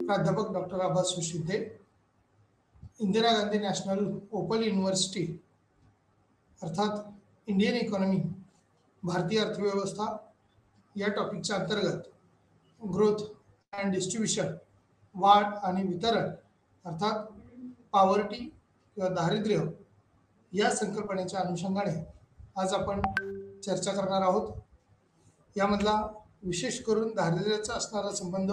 प्राध्यापक doctor Abas Sushinde, Indira Gandhi national open university अर्थात Indian economy, भारतीय अर्थव्यवस्था या टॉपिकच्या अंतर्गत ग्रोथ अँड डिस्ट्रीब्युशन, वाढ आणि वितरण अर्थात पॉवर्टी किंवा दारिद्र्य या संकल्पनेच्या अनुषंगाने आज आपण चर्चा करणार आहोत. यामधला विशेष करून दारिद्र्याचा असणारा संबंध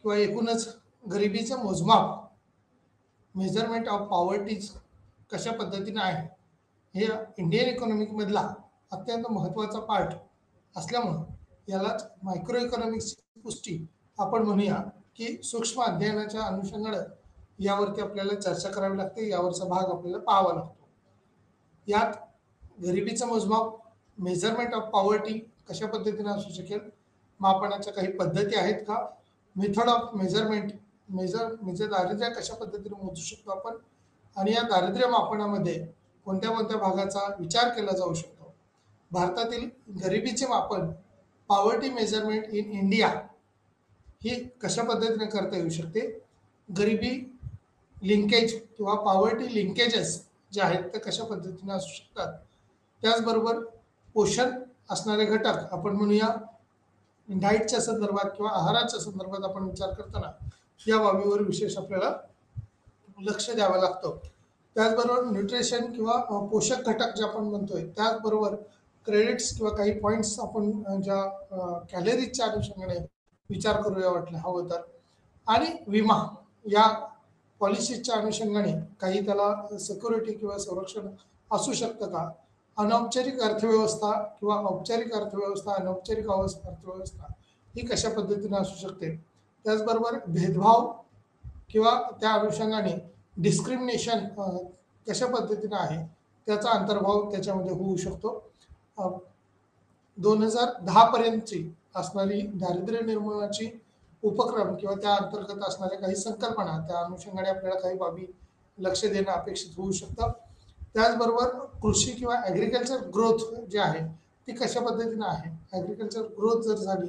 किंवा एकूणच गरिबीचं मोजमाप, मेजरमेंट ऑफ पॉवर्टीज कशा पद्धतीने आहे हे इंडियन इकॉनॉमिकमधला अत्यंत महत्त्वाचा पार्ट असल्यामुळं यालाच मायक्रो इकॉनॉमिक्सची पुष्टी आपण म्हणूया की सूक्ष्म अध्ययनाच्या अनुषंगाने यावरती आपल्याला चर्चा करावी लागते, यावरचा भाग आपल्याला पाहावा लागतो. यात गरिबीचं मोजमाप, मेजरमेंट ऑफ पॉवर्टी कशा पद्धतीने असू शकेल, मापनाच्या काही पद्धती आहेत का, मेथड ऑफ मेजरमेंट, म्हणजे दारिद्र्य कशा पद्धतीने मोजू शकतो आपण, आणि या दारिद्र्य मापनामध्ये कोणत्या कोणत्या भागाचा विचार केला जाऊ शकतो. भारतातील गरिबीचे मापन, पॉवर्टी मेजरमेंट इन इंडिया ही कशा पद्धतीने करता येऊ शकते, गरिबी लिंकेज किंवा पॉवर्टी लिंकेजेस जे आहेत ते कशा पद्धतीने असू शकतात. त्याचबरोबर पोषण असणारे घटक आपण म्हणूया डाएटच्या संदर्भात किंवा आहाराच्या संदर्भात आपण विचार करताना या बाबीवर विशेष आपल्याला लक्ष द्यावं लागतं. त्याचबरोबर न्यूट्रिशन किंवा पोषक घटक जे आपण म्हणतोय, त्याचबरोबर क्रेडिट्स किंवा काही पॉईंट्स आपण ज्या कॅलरीजच्या अनुषंगाने विचार करूया वाटलं हवं तर, आणि विमा या पॉलिसीच्या अनुषंगाने काही त्याला सिक्युरिटी किंवा संरक्षण असू शकतं का, अनौपचारिक अर्थव्यवस्था किंवा औपचारिक अर्थव्यवस्था, अनौपचारिक अर्थव्यवस्था ही कशा पद्धतीने असू शकते. त्याचबरोबर भेदभाव किंवा त्या अनुषंगाने डिस्क्रिमिनेशन कशा पद्धतीने आहे त्याचा अंतर्भाव त्याच्यामध्ये होऊ शकतो. 2010 पर्यंतची असणारी दारिद्र्य निर्मूलनाची उपक्रम किंवा त्या अंतर्गत असणाऱ्या काही संकल्पना, त्या अनुषंगाने आपल्याला काही बाबी लक्ष देणं अपेक्षित होऊ शकतं. त्याचबरोबर कृषी किंवा ॲग्रिकल्चर ग्रोथ जी आहे ती कशा पद्धतीने आहे, ॲग्रिकल्चर ग्रोथ जर झाली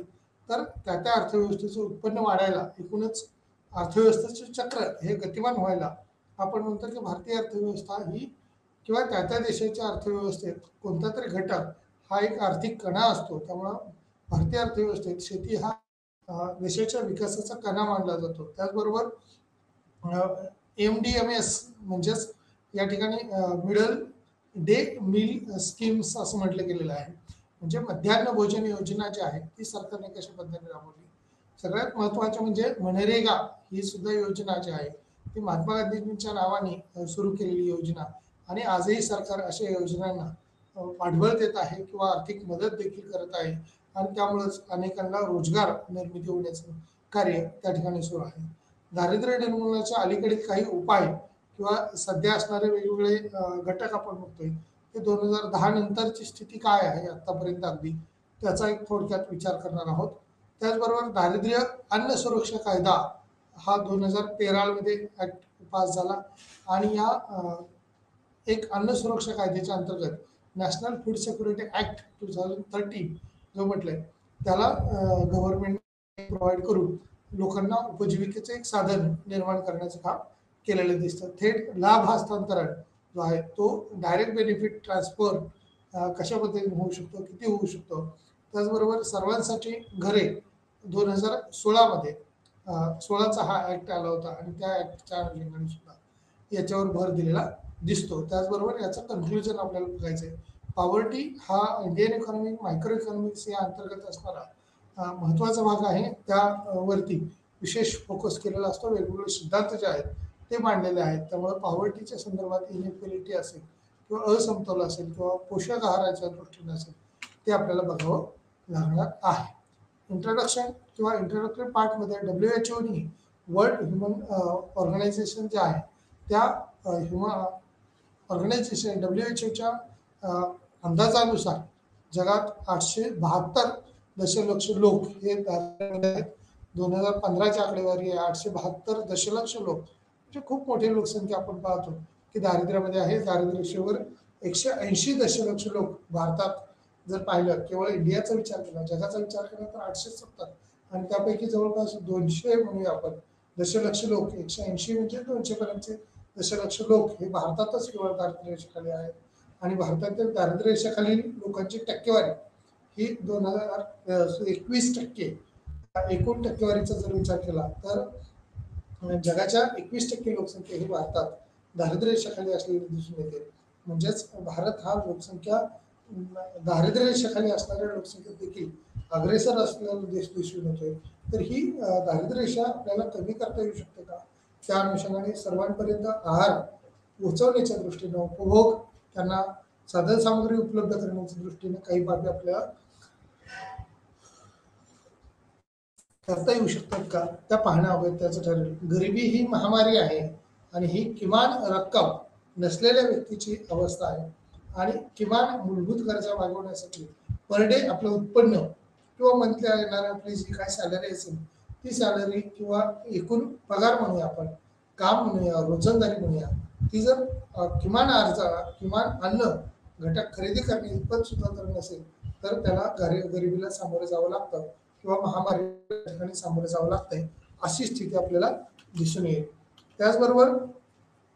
तर त्या अर्थव्यवस्थेचं उत्पन्न वाढायला, एकूणच अर्थव्यवस्थेचे चक्र हे गतिमान व्हायला आपण म्हणतो की भारतीय अर्थव्यवस्था ही किंवा त्या देशाच्या अर्थव्यवस्थेत कोणता तरी घटक हा एक आर्थिक कणा असतो. त्यामुळं भारतीय अर्थव्यवस्थेत शेती हा देशाच्या विकासाचा कणा मानला जातो. त्याचबरोबर MDMS म्हणजेच या ठिकाणी मिडल डे मील स्कीम्स असं म्हटलं गेलेलं आहे, म्हणजे मध्यान्ह भोजन योजना जी आहे ती सरकारने कशा पद्धतीने राबवली. सगळ्यात महत्त्वाचं म्हणजे मनरेगा ही सुद्धा योजना जी आहे ती महात्मा गांधींच्या नावाने सुरू केलेली योजना, आणि आजही सरकार अशा योजनांना पाठबळ देत आहे किंवा आर्थिक मदत देखील करत आहे, आणि त्यामुळेच अनेकांना रोजगार निर्मिती होण्याचं कार्य त्या ठिकाणी सुरू आहे. दारिद्र्य निर्मूलनाच्या अलीकडील काही उपाय किंवा सध्या असणारे वेगवेगळे घटक आपण बघतोय ते 2010 नंतरची स्थिती काय आहे आतापर्यंत अगदी त्याचा एक थोडक्यात विचार करणार आहोत. त्याचबरोबर दारिद्र्य अन्न सुरक्षा कायदा हा 2013 मध्ये ऍक्ट पास झाला, आणि या एक अन्न सुरक्षा कायद्याच्या अंतर्गत नॅशनल फूड सिक्युरिटी ऍक्ट 2013 जो म्हटलंय त्याला गव्हर्नमेंट प्रोव्हाइड करून लोकांना उपजीविकेचं एक साधन निर्माण करण्याचं काम केलेलं दिसतं. थेट लाभ हस्तांतरण जो आहे तो डायरेक्ट बेनिफिट ट्रान्सफर कशा पद्धतीने होऊ शकतो, किती होऊ शकतो. त्याचबरोबर सर्वांसाठी घरे 2016 मध्ये 16चा हा ऍक्ट आला होता, आणि त्या ऍक्टच्या अनुषंगाने सुद्धा याच्यावर भर दिलेला दिसतो. त्याचबरोबर याचं कन्क्लुजन आपल्याला बघायचं आहे. पॉवर्टी हा इंडियन इकॉनॉमी, मायक्रो इकॉनॉमिक्स या अंतर्गत असणारा महत्त्वाचा भाग आहे. त्यावरती विशेष फोकस केलेला असतो. वेगवेगळे सिद्धांत जे आहेत ते मांडलेले आहेत. त्यामुळे पॉवर्टीच्या संदर्भात इनइक्वेलिटी असेल किंवा असमतोल असेल किंवा पोषक आहाराच्या दृष्टीने असेल ते आपल्याला बघावं लागणार आहे. इंट्रोडक्शन किंवा इंट्रोडक्टरी पार्टमध्ये WHO वर्ल्ड ह्युमन ऑर्गनायझेशन जे आहे त्या ह्युमन ऑर्गनायझेशन WHOच्या अंदाजानुसार जगात 872 दशलक्ष लोक हे दारिद्र्यामध्ये आहेत. 2015ची आकडेवारी आहे 872 दशलक्ष लोक, म्हणजे खूप मोठी लोकसंख्या आपण पाहतो की दारिद्र्यामध्ये आहे. दारिद्र्य रेषेवर 180 दशलक्ष लोक भारतात जर पाहिलं, केवळ इंडियाचा विचार केला, जगाचा विचार केला तर 870 आणि त्यापैकी जवळपास 200 म्हणूया आपण दशलक्ष लोक, 180 म्हणजे 200 पर्यंतचे दशलक्ष लोक हे भारतातच केवळ दारिद्र्य रेषेखाली आहेत. आणि भारतातील दारिद्र्य रेषेखालील लोकांची टक्केवारी ही 2021 एकूण टक्केवारीचा जर विचार केला तर जगाच्या 21% लोकसंख्या ही भारतात दारिद्र्य रेषेखाली असलेली दिसून येते. म्हणजेच भारत हा लोकसंख्या दारिद्र्य रेषेखाली असणाऱ्या लोकसंख्येत देखील अग्रेसर असलेला देश दिसून येतोय. तर ही दारिद्र्य रेषा आपल्याला कमी करता येऊ शकते का? त्या अनुषंगाने सर्वांपर्यंत आहार पोहोचवण्याच्या दृष्टीनं, उपभोग त्यांना साधन सामग्री उपलब्ध करण्याच्या दृष्टीने काही बाबी आपल्याला करता येऊ शकतात का, त्या पाहणं अगत्याचं ठरेल. गरिबी ही महामारी आहे आणि ही किमान रक्कम नसलेल्या व्यक्तीची अवस्था आहे. आणि किमान मूलभूत गरजा भागवण्यासाठी पर डे आपलं उत्पन्न किंवा मंथली येणारी आपली जी काय सॅलरी असेल ती सॅलरी किंवा एकूण पगार म्हणूया आपण, काम म्हणूया, रोजंदारी म्हणूया, ती जर किमान किमान अन्न घटक खरेदी करणे इतपत सुद्धा जर नसेल तर त्याला गरिबीला सामोरं जावं लागतं किंवा महामारी सामोरं जावं लागतंय, अशी स्थिती आपल्याला दिसून येईल. त्याचबरोबर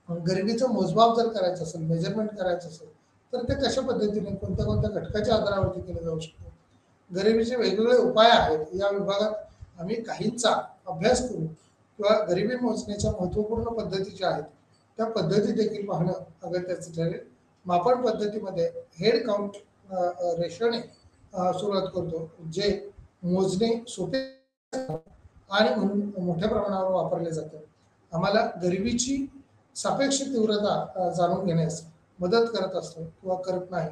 गरिबीचं मोजमाप जर करायचं असेल, मेजरमेंट करायचं असेल तर ते कशा पद्धतीने कोणत्या कोणत्या घटकाच्या आधारावरती केलं जाऊ शकतं. गरिबीचे वेगवेगळे उपाय आहेत. या विभागात आम्ही काहींचा अभ्यास करू किंवा गरिबी मोजण्याच्या महत्त्वपूर्ण पद्धती ज्या आहेत त्या पद्धती देखील पाहणं अगत्याचं ठरेल. मापन पद्धतीमध्ये हेड काउंट रेशोने सुरुवात करतो, जे मोजणे सोपे आणि म्हणून मोठ्या प्रमाणावर वापरले जाते. आम्हाला गरिबीची सापेक्ष तीव्रता जाणून घेण्यास मदत करत असतो किंवा करत नाही.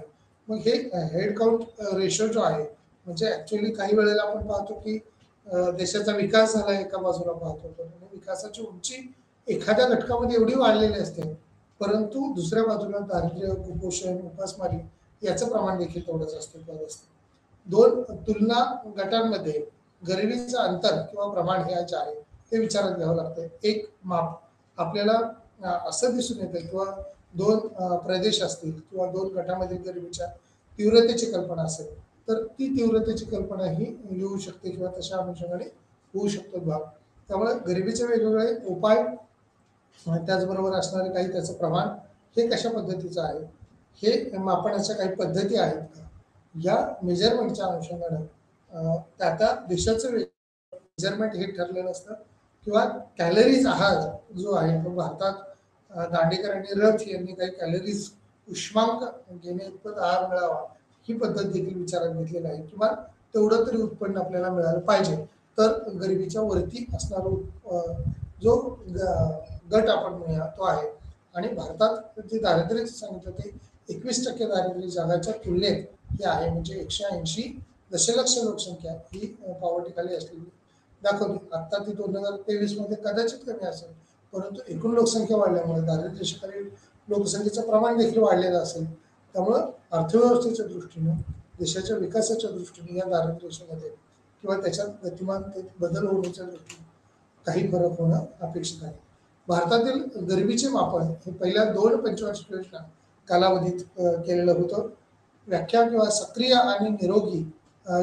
मग हे हेड काउंट रेशो जो आहे, म्हणजे ऍक्च्युअली काही वेळेला आपण पाहतो की देशाचा विकास झाला एका बाजूला पाहतो, पण विकासाची उंची एखाद्या घटकामध्ये एवढी वाढलेली असते, परंतु दुसऱ्या बाजूला दारिद्र्य, कुपोषण, उपासमारी याचं प्रमाण देखील तेवढंच अस्तित्वात असतं. दोन तुलना गटांमध्ये गरिबीचं अंतर किंवा प्रमाण हे जे आहे ते विचारात घ्यावं लागतं. एक माप आपल्याला असं दिसून येतं किंवा दोन प्रदेश असतील किंवा दोन गटामधील गरिबीच्या तीव्रतेची कल्पना असेल तर ती तीव्रतेची कल्पना ही येऊ शकते किंवा तशा अनुषंगाने होऊ शकतो भाग. त्यामुळे गरिबीचे वेगवेगळे उपाय, त्याचबरोबर असणारे काही त्याचं प्रमाण हे कशा पद्धतीचं आहे, हे मापनाच्या काही पद्धती आहेत का, या मेजरमेंटच्या अनुषंगाने त्या देशाचं मेजरमेंट हे ठरलेलं असतं. किंवा कॅलरीज आहार जो आहे तो भारतात दांडेकर आणि रथ यांनी काही कॅलरीज उष्मांक घेणे इतपत आहार मिळावा ही पद्धत देखील विचारात घेतलेली आहे. किंवा तेवढं तरी उत्पन्न आपल्याला मिळालं पाहिजे तर गरिबीच्या वरती असणारा जो गट आपण म्हणूया तो आहे. आणि भारतात जे दारिद्र्य सांगितलं ते 21% दारिद्र्य जगाच्या तुलनेत हे आहे. म्हणजे 180 दशलक्ष लोकसंख्या ही पॉवर्टी असलेली दाखवली. आता ती 2023 मध्ये कदाचित कमी असेल, परंतु एकूण लोकसंख्या वाढल्यामुळे दारिद्र्य रेषेखालील लोकसंख्येचं प्रमाण देखील वाढलेलं असेल. त्यामुळं अर्थव्यवस्थेच्या दृष्टीनं, देशाच्या विकासाच्या दृष्टीने या दारिद्र्य रेषेमध्ये किंवा त्याच्यात गतिमान बदल होण्याच्या दृष्टीने काही फरक होणं अपेक्षित आहे. भारतातील गरिबीचे मापन हे पहिल्या 2 पंचवार्षिक योजना कालावधीत केलेलं होतं. व्याख्या किंवा सक्रिय आणि निरोगी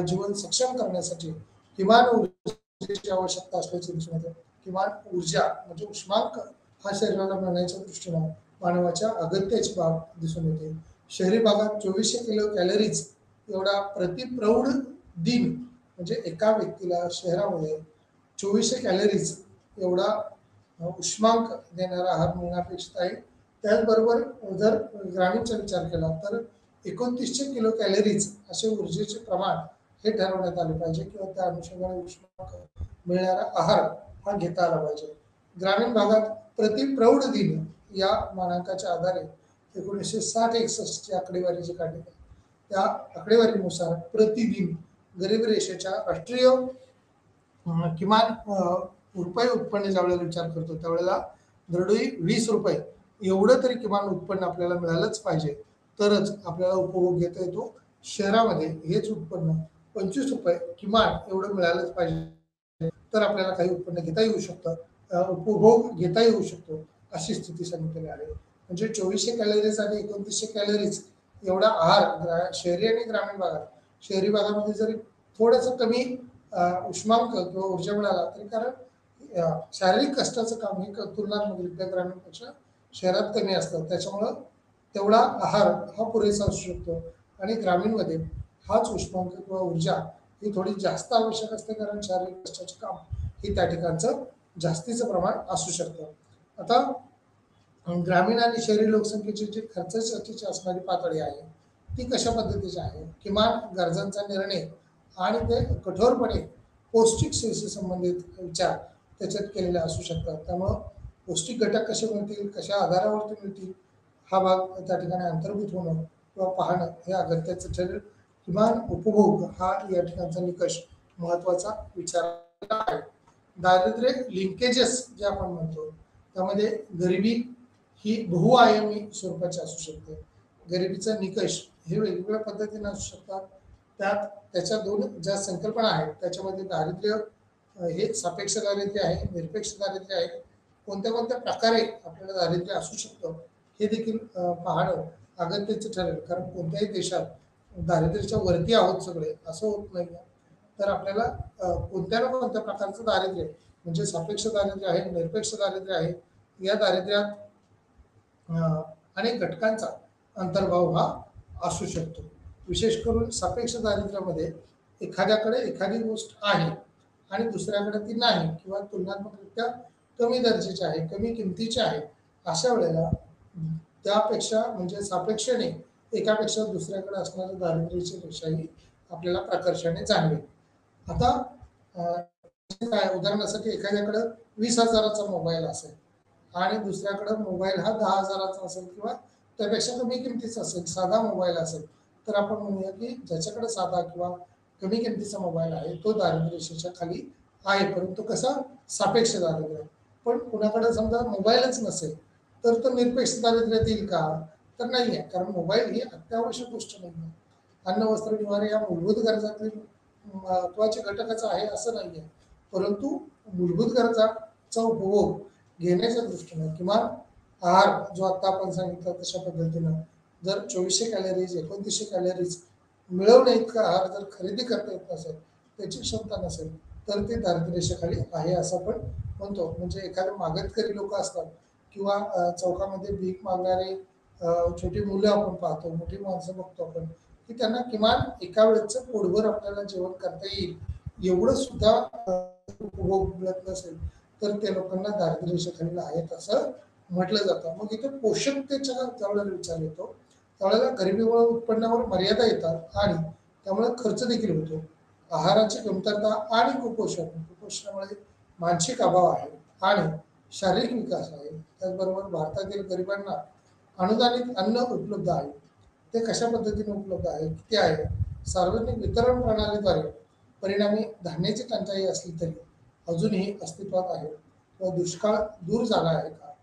जीवन सक्षम करण्यासाठी किमान ऊर्जेची आवश्यकता असल्याचे दिसून येते. किमान ऊर्जा म्हणजे उष्मांक हा शरीराला मिळण्याच्या दृष्टीनं मानवाच्या अगत्याची बाब दिसून येते. शहरी भागात 2400 किलो कॅलरीज एवढा प्रतिप्रौढ दिन, म्हणजे एका व्यक्तीला शहरामध्ये 2400 कॅलरीज एवढा उष्मांक देणारा आहार मिळणं अपेक्षित आहे. त्याचबरोबर जर ग्रामीणचा विचार केला तर 2900 किलो कॅलरीज असे ऊर्जेचे प्रमाण हे ठरवण्यात आले पाहिजे किंवा त्या अनुषंगाने उष्मांक मिळणारा आहार हा घेता आला पाहिजे. ग्रामीण भागात प्रतिप्रौढ दिन या मानांकाच्या आधारे 1960-61 ची आकडेवारी जी काढली त्या आकडेवारीनुसार प्रतिदिन गरिबी रेषेच्या राष्ट्रीय किमान रुपये उत्पन्न ज्यावेळेला विचार करतो त्यावेळेला दरडोई 20 रुपये एवढं तरी किमान उत्पन्न आपल्याला मिळालंच पाहिजे, तरच आपल्याला उपभोग घेता येतो. शहरामध्ये हेच उत्पन्न 25 रुपये किमान एवढं मिळालंच पाहिजे तर आपल्याला काही उत्पन्न घेता येऊ शकतं, उपभोग घेता येऊ शकतो, अशी स्थिती सांगितलेली आहे. म्हणजे 2400 कॅलरीज आणि 2900 कॅलरीज एवढा आहार शहरी आणि ग्रामीण भागात, शहरी भागामध्ये जरी थोडंसं कमी उष्मांक किंवा ऊर्जा मिळाला तरी, कारण शारीरिक कष्टाचं काम हे तुलनात्मकरित्या ग्रामीणपेक्षा शहरात कमी असतं, त्याच्यामुळं तेवढा आहार हा पुरेसा असू शकतो. आणि ग्रामीणमध्ये हाच उष्मांक किंवा ऊर्जा ही थोडी जास्त आवश्यक असते, कारण शारीरिक कष्टाचे काम हे त्या ठिकाणचं जास्तीचं प्रमाण असू शकतं. आता ग्रामीण आणि शहरी लोकसंख्येची जी खर्चासाठी असणारी पातळी आहे ती कशा पद्धतीची आहे, किमान गरजांचा निर्णय आणि ते कठोरपणे पौष्टिक सोयीशी संबंधित विचार त्याच्यात केलेले असू शकतात. त्यामुळं पौष्टिक घटक कसे मिळतील, कशा आधारावरती मिळतील, हा भाग त्या ठिकाणी अंतर्भूत होणं किंवा पाहणं हे अगत्याचं ठरेल. किमान उपभोग हा या ठिकाणचा निकष महत्वाचा विचार आहे. दारिद्र्य लिंकेजेस जे आपण म्हणतो त्यामध्ये गरिबी ही बहुआयामी स्वरूपाची असू शकते. गरिबीचा निकष हे वेगवेगळ्या पद्धतीने असू शकतात. त्याच्या दोन ज्या संकल्पना आहेत त्याच्यामध्ये दारिद्र्य हे सापेक्ष दारिद्र्य आहे, निरपेक्ष दारिद्र्य आहे. कोणत्या कोणत्या प्रकारे आपल्याला दारिद्र्य असू शकतं हे देखील पाहणं अगत्याचं ठरेल, कारण कोणत्याही देशात दारिद्र्याच्या वरती आहोत सगळे असं होत नाही. तर आपल्याला कोणत्या ना कोणत्या प्रकारचं दारिद्र्य म्हणजे सापेक्ष दारिद्र्य आहे, निरपेक्ष दारिद्र्य आहे, या दारिद्र्यात अनेक घटकांचा अंतर्भाव हा असू शकतो. विशेष करून सापेक्ष दारिद्र्यामध्ये एखाद्याकडे एखादी गोष्ट आहे आणि दुसऱ्याकडे ती नाही किंवा तुलनात्मकरित्या कमी दर्जाची आहे, कमी किमतीची आहे, अशा वेळेला त्यापेक्षा म्हणजे सापेक्षने एकापेक्षा दुसऱ्याकडे असणाऱ्या दारिद्र्याची रेषाही आपल्याला प्रकर्षाने जाणवेल. आता काय उदाहरणासाठी एखाद्याकडे 20,000चा मोबाईल असेल आणि दुसऱ्याकडे मोबाईल हा 10,000चा असेल किंवा त्यापेक्षा कमी किमतीचा असेल, साधा मोबाईल असेल, तर आपण म्हणूया की ज्याच्याकडे साधा किंवा कमी किमतीचा मोबाईल आहे तो दारिद्र्य रेषेच्या खाली आहे, परंतु कसा सापेक्ष दारिद्र्य. पण कुणाकडे समजा मोबाईलच नसेल तर तो निरपेक्ष दारिद्र्यात येईल का, तर नाही आहे, कारण मोबाईल ही अत्यावश्यक गोष्ट नाही आहे. अन्न वस्त्र निवारा या मूलभूत गरजातील महत्वाचे घटकच आहे असं नाही आहे, परंतु मूलभूत गरजाचा उपभोग घेण्याच्या दृष्टीने किमान आहार जो आता आपण सांगितलं तशा पद्धतीनं जर 2400 कॅलरीज 2900 कॅलरीज मिळवणे इतका आहार जर खरेदी करता येत नसेल, त्याची क्षमता नसेल, तर ते दारिद्र्य रेषेखाली आहे असं आपण म्हणतो. म्हणजे एखादे मागतकरी लोक असतात किंवा चौकामध्ये भीक मागणारे छोटी मुलं आपण पाहतो, मोठी माणसं बघतो आपण, की त्यांना किमान एका वेळेचं पोटभर आपल्याला जेवण करता येईल एवढं सुद्धा उपभोग मिळत नसेल तर त्या लोकांना दारिद्र्य रेषेखाली आहेत असं म्हटलं जातं. मग इथे पोषकतेच्या ज्यावेळेला विचार येतो त्यावेळेला गरिबीमुळे उत्पन्नावर मर्यादा येतात आणि त्यामुळे खर्च देखील होतो. आहाराची कमतरता आणि कुपोषणामुळे मानसिक अभाव आहे आणि शारीरिक विकास आहे. त्याचबरोबर भारतातील गरिबांना अनुदानित अन्न उपलब्ध आहे, ते कशा पद्धतीने उपलब्ध आहे, किती आहे, सार्वजनिक वितरण प्रणालीद्वारे परिणामी धान्याची टंचाई असली तरी अजूनही अस्तित्वात आहे किंवा दुष्काळ दूर झाला आहे का,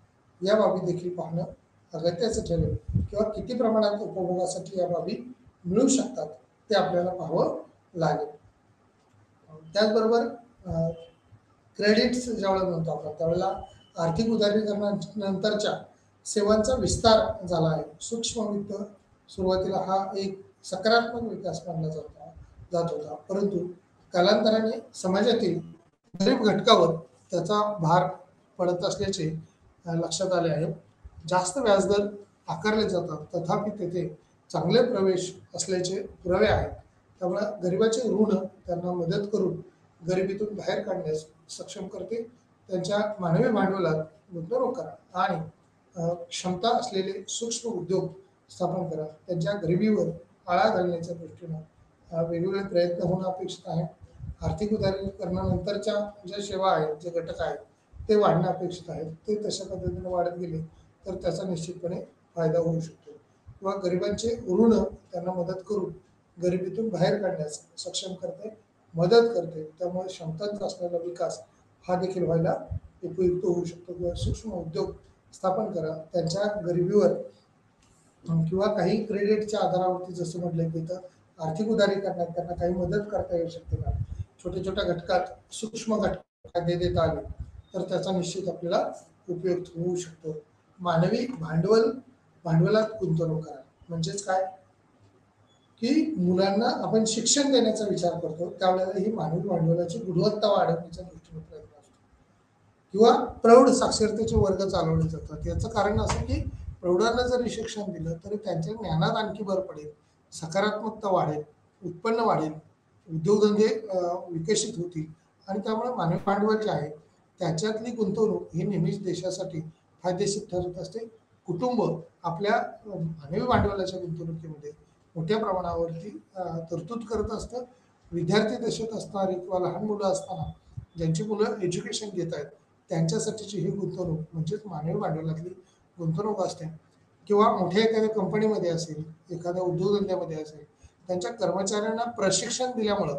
या बाबी देखील पाहणं अगत्याचं ठरेल. किंवा किती प्रमाणात उपभोगासाठी या बाबी मिळू शकतात ते आपल्याला पाहावं लागेल. त्याचबरोबर क्रेडिट्स ज्यावेळेला म्हणतो आपण त्यावेळेला आर्थिक उदारीकरणानंतरच्या सेवांचा विस्तार झाला आहे. सूक्ष्म वित्त सुरुवातीला हा एक सकारात्मक विकास मानला जात होता, परंतु कालांतराने समाजातील गरीब घटकावर त्याचा भार पडत असल्याचे लक्षात आले आहे. जास्त व्याजदर आकारले जातात, तथापि तेथे चांगले प्रवेश असल्याचे पुरावे आहेत. त्यामुळे गरिबाचे ऋण त्यांना मदत करून गरिबीतून बाहेर काढण्यास सक्षम करते. त्यांच्या मानवी भांडवलात गुंतवणूक करा आणि क्षमता असलेले सूक्ष्म उद्योग स्थापन करा. त्यांच्या गरिबीवर आळा घालण्याच्या दृष्टीनं वेगवेगळे प्रयत्न होणं अपेक्षित आहे. आर्थिक उदारीकरणानंतरच्या ज्या सेवा आहेत, जे घटक आहेत ते वाढणं अपेक्षित आहे. ते तशा पद्धतीने वाढत गेले तर त्याचा निश्चितपणे फायदा होऊ शकतो किंवा गरिबांचे ऋण त्यांना मदत करून गरिबीतून बाहेर काढण्यास सक्षम करते, मदत करते. त्यामुळे क्षमतांचा असलेला विकास हा देखील व्हायला उपयुक्त होऊ शकतो. किंवा सूक्ष्म उद्योग स्थापन करा, त्यांच्या गरिबीवर किंवा काही क्रेडिटच्या आधारावरती जसं म्हटलं की तर आर्थिक उदारीकरणात त्यांना काही मदत करता येऊ शकते का, छोट्या छोट्या घटकात सूक्ष्म घटक देता आले तर त्याचा निश्चित आपल्याला उपयोग होऊ शकतो. मानवी भांडवलात गुंतवणूक करा, म्हणजेच काय, की मुलांना आपण शिक्षण देण्याचा विचार करतो त्यावेळेला ही मानवी भांडवलाची गुणवत्ता वाढवण्याच्या दृष्टीने प्रयत्न असतो किंवा प्रौढ साक्षरतेचे वर्ग चालवले जातात. याचं कारण असं की प्रौढांना जरी शिक्षण दिलं तरी त्यांच्या ज्ञानात आणखी भर पडेल, सकारात्मकता वाढेल, उत्पन्न वाढेल, उद्योगधंदे विकसित होतील आणि त्यामुळे मानवी भांडवल जे आहे त्याच्यातली गुंतवणूक ही नेहमीच देशासाठी फायदेशीर ठरत असते. कुटुंब आपल्या मानवी भांडवलाच्या गुंतवणुकीमध्ये मोठ्या प्रमाणावरती तरतूद करत असतं. विद्यार्थी दशेत असणारी किंवा लहान मुलं असताना ज्यांची मुलं एज्युकेशन घेत आहेत त्यांच्यासाठीची ही गुंतवणूक म्हणजेच मानवी भांडवलातली गुंतवणूक असते किंवा मोठ्या एखाद्या कंपनीमध्ये असेल, एखाद्या उद्योगधंद्यामध्ये असेल, त्यांच्या कर्मचाऱ्यांना प्रशिक्षण दिल्यामुळं